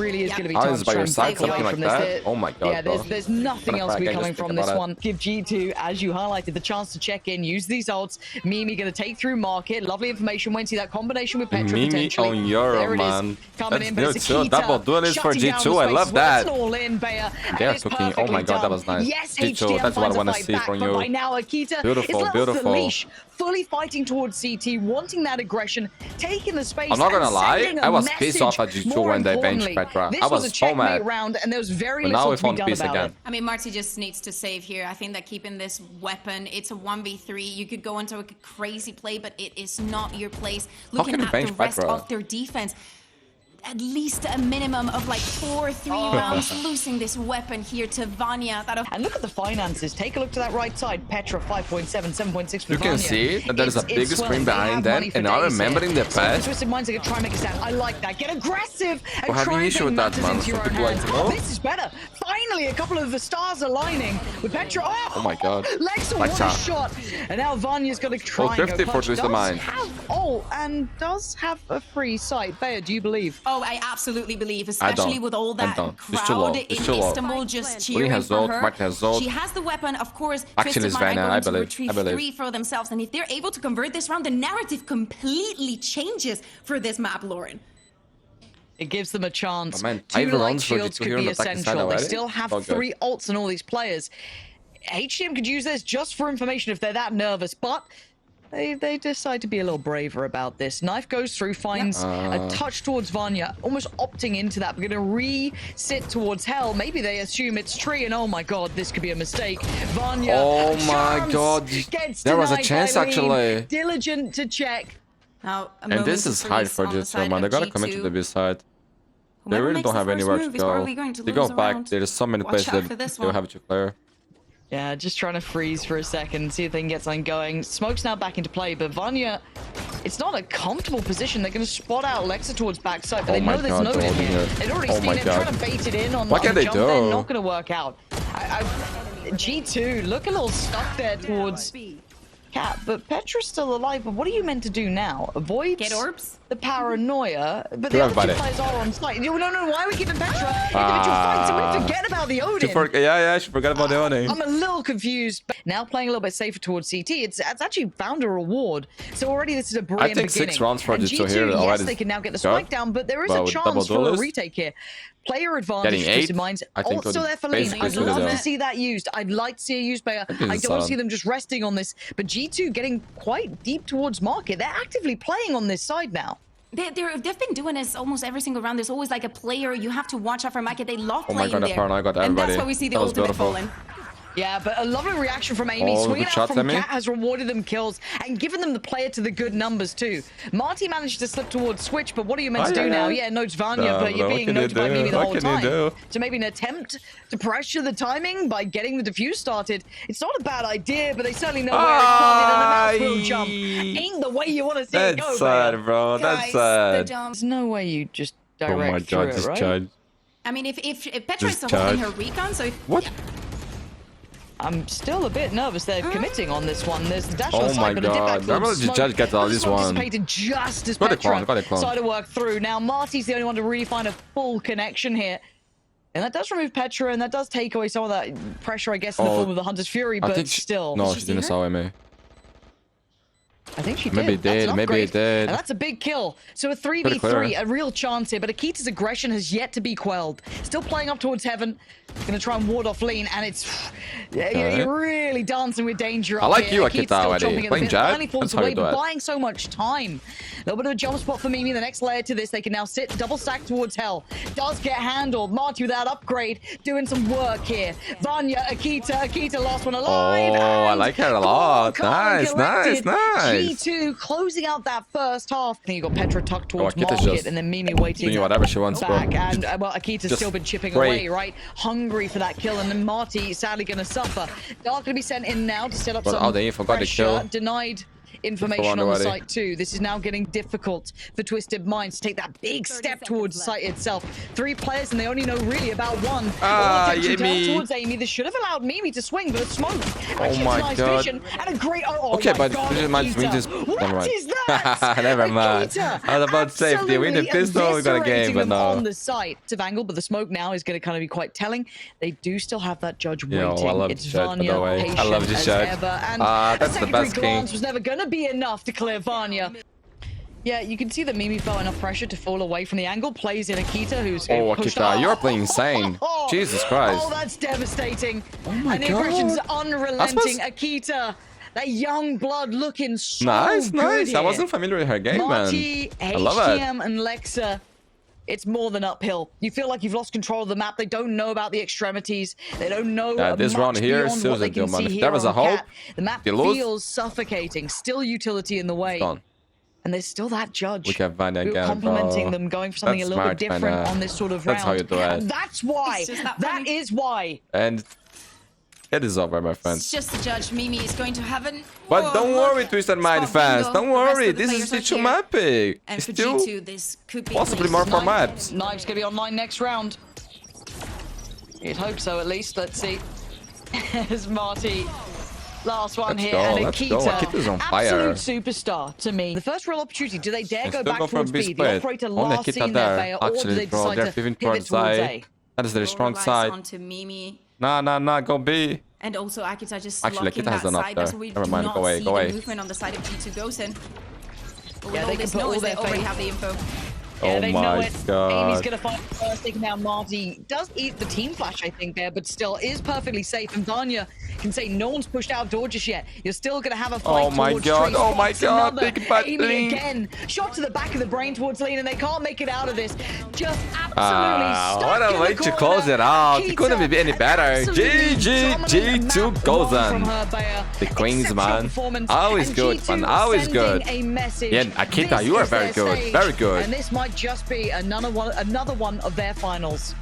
I was by your side, something like that. Oh my god, yeah, there's nothing else to be coming from this one. Give G2, as you highlighted, the chance to check in, use these ults. Mimi gonna take through market. Lovely information. When see that combination with Petra potentially. Mimi on Euro, man. That's good. So double duelist for G2. I love that. They are cooking. Oh my god, that was nice. G2, that's what I want to see from you. By now, Akita beautiful, beautiful. Leash, fully fighting towards CT, wanting that aggression, taking the space. I'm not gonna lie, I was pissed off at G2 when they benched Petra. I was so mad. Round, and there was very little now we found peace again. I mean, Marty just needs to save here. I think that keeping this weapon, it's a 1v3. You could go into a crazy play, but it is not your place. Looking at the rest of their defense. at least a minimum of like 4 or 3 rounds losing this weapon here to Vanya. And look at the finances. Take a look to that right side. Petra 5.7, 7.6 for You can see that there's a big screen behind them, and now remembering the past. Twisted Mind's gonna try and make a stand. I like that. Get aggressive and We're having try issue and with take that, man. matters into your own People like hands. to know. This is better. Finally, a couple of the stars aligning with Petra. Oh my god. Lexa, what a shot. And now Vanya's gonna try and go 50 for Twisted Mind. And does have a free sight. Bea, do you believe? Oh, I absolutely believe, especially with all that crowd in Istanbul just cheering for her. She has the weapon, of course. Actually, it's Vanna, I believe. 3 for themselves, and if they're able to convert this round, the narrative completely changes for this map, Lauren. It gives them a chance. Oh, man. 2 light shields could be essential. They still have 3 ults and all these players. HCM could use this just for information if they're that nervous, but they decide to be a little braver about this. Knife goes through, finds a touch towards Vanya, almost opting into that. We're going to re-sit towards Hell. Maybe they assume it's Tree, and oh my god, this could be a mistake. Vanya, oh my god, there was a chance actually. Diligent to check. Now, and this is hard for G2, man. They gotta commit to the B side. They really don't have anywhere to go. They go back. There's so many places that they have to clear. Yeah, just trying to freeze for a second, see if they can get something going. Smoke's now back into play, but Vanya, it's not a comfortable position. They're going to spot out Lexa towards backside, but they know there's node in here. They'd already seen it, trying to bait it in on the jump. They're not going to work out. G2, look a little stuck there towards Cat, but Petra's still alive. But what are you meant to do now? Avoid get orbs? The paranoia, but the other 2 players are on site. No, why are we giving Petra individual fights? And we forget about the Odin. She forgot about the Odin. I'm a little confused. Now playing a little bit safer towards CT, it's actually found a reward. So already this is a brilliant beginning. I think 6 rounds for G2 here. Yes, they can now get the spike down, but there is a chance for a retake here. Player advantage, Twisted Minds. Also there for Lean. I'd love to see that used. I'd like to see it used, but I don't want to see them just resting on this. But G2 getting quite deep towards market. They're actively playing on this side now. They've been doing this almost every single round. There's always like a player you have to watch out for market. They love playing there. I got and that's why we see the ultimate falling. Yeah, but a lovely reaction from Amy. Swinging out from Cat has rewarded them kills and given them the player to the good numbers too. Marty managed to slip towards Switch, but what are you meant to do now? Yeah, notes Vanya, but you're being noted by Mimi the whole time. So maybe an attempt to pressure the timing by getting the defuse started. It's not a bad idea, but they certainly know where it's planted, and the mouse will jump. Ain't the way you want to see it go, That's sad, bro. That's sad. There's no way you just direct through it, right? I mean, if Petra is still holding her recon, so what? I'm still a bit nervous. They're committing on this one. There's the dash on oh side, my but god. a dip back The judge gets all this one. Anticipated just as Petra decided to work through. Now Marty's the only one to really find a full connection here. And that does remove Petra, and that does take away some of that pressure, I guess, in the form of the Hunter's Fury, but still. No, she didn't saw me. I think she did. Maybe it did. Maybe it did. And that's a big kill. So a 3v3, a real chance here. But Akita's aggression has yet to be quelled. Still playing up towards heaven. Going to try and ward off Lean. And it's... You're really dancing with danger up I like here. you, Akita, already. Playing Jab, finally falls away, but buying so much time. A little bit of a jump spot for Mimi. The next layer to this, they can now sit double stack towards Hell. Does get handled. Marty with that upgrade. Doing some work here. Vanya, Akita last one alive. Oh, I like her a lot. Nice. G2 closing out that first half. I think you got Petra tucked towards market, and then Mimi waiting doing whatever she wants, back. bro. And well, Akita's still been chipping away, right? Hungry for that kill, and then Marty sadly going to suffer. Dark going to be sent in now to set up some pressure. Denied information on the site too. This is now getting difficult for Twisted Minds to take that big step towards the site itself. 3 players, and they only know really about one. Towards Amy. This should have allowed Mimi to swing, but a smoke. Oh my god. And a great. Okay, but Twisted Minds just. What is that? Never mind. I was about to say, if they win the pistol, we got a game, but no. On the site of angle, but the smoke now is going to kind of be quite telling. They do still have that judge waiting. I love it's the shot, Vanya, by the way. I love the shot. That's the best game. Was never going to be enough to clear Vanya. Yeah, you can see that Mimi felt enough pressure to fall away from the angle. Plays in Akita, who's Akita, you're playing insane. Jesus Christ. Oh, that's devastating. Oh my god. And the aggression's unrelenting. Akita, that young blood looking so good here. I wasn't familiar with her game, Marty, man. I love it. HCM, and Lexa. It's more than uphill. You feel like you've lost control of the map. They don't know about the extremities. They don't know this round here seals the deal, man. If there was a hope, the map feels suffocating. Still utility in the way. And there's still that judge. We can Vanya again, complimenting them, going for something a little bit different on this sort of round. That's how you do it. And that's why. That is why. And it is over, my friends. It's just the judge. Mimi is going to have an... But don't worry, Twisted Mind fans. Don't worry. This is still mapping. And it's for still G2, this could be possibly more for maps. Knives going to be online next round. You'd hope so, at least. Let's see. There's Marty. Last one here, and Akita's on fire. Absolute superstar to me. The first real opportunity. Do they dare go back towards B? The operator last seen there, or do they decide to pivot towards A? That is their strong side. Onto Mimi. Nah, go B. And also Akita just actually locking that side. That's what we Never mind, do not see the movement on the side of G2 goes in. Yeah, they can put all their already have the info. Yeah, oh my god. Amy's gonna find first, taking down Marty. Does eat the team flash, I think, there, but still is perfectly safe. And Vanya can say no one's pushed out door just yet. You're still gonna have a fight. Oh my god, oh my god, big bad Amy again. Shot to the back of the brain towards Lean, and they can't make it out of this. Just absolutely stuck what a way to close it out. It couldn't be any better. G2 goes on. The Queens, man. Always good, man. Always good. Yeah, Akita, you are very good. Very good. And this might just be another one of their finals.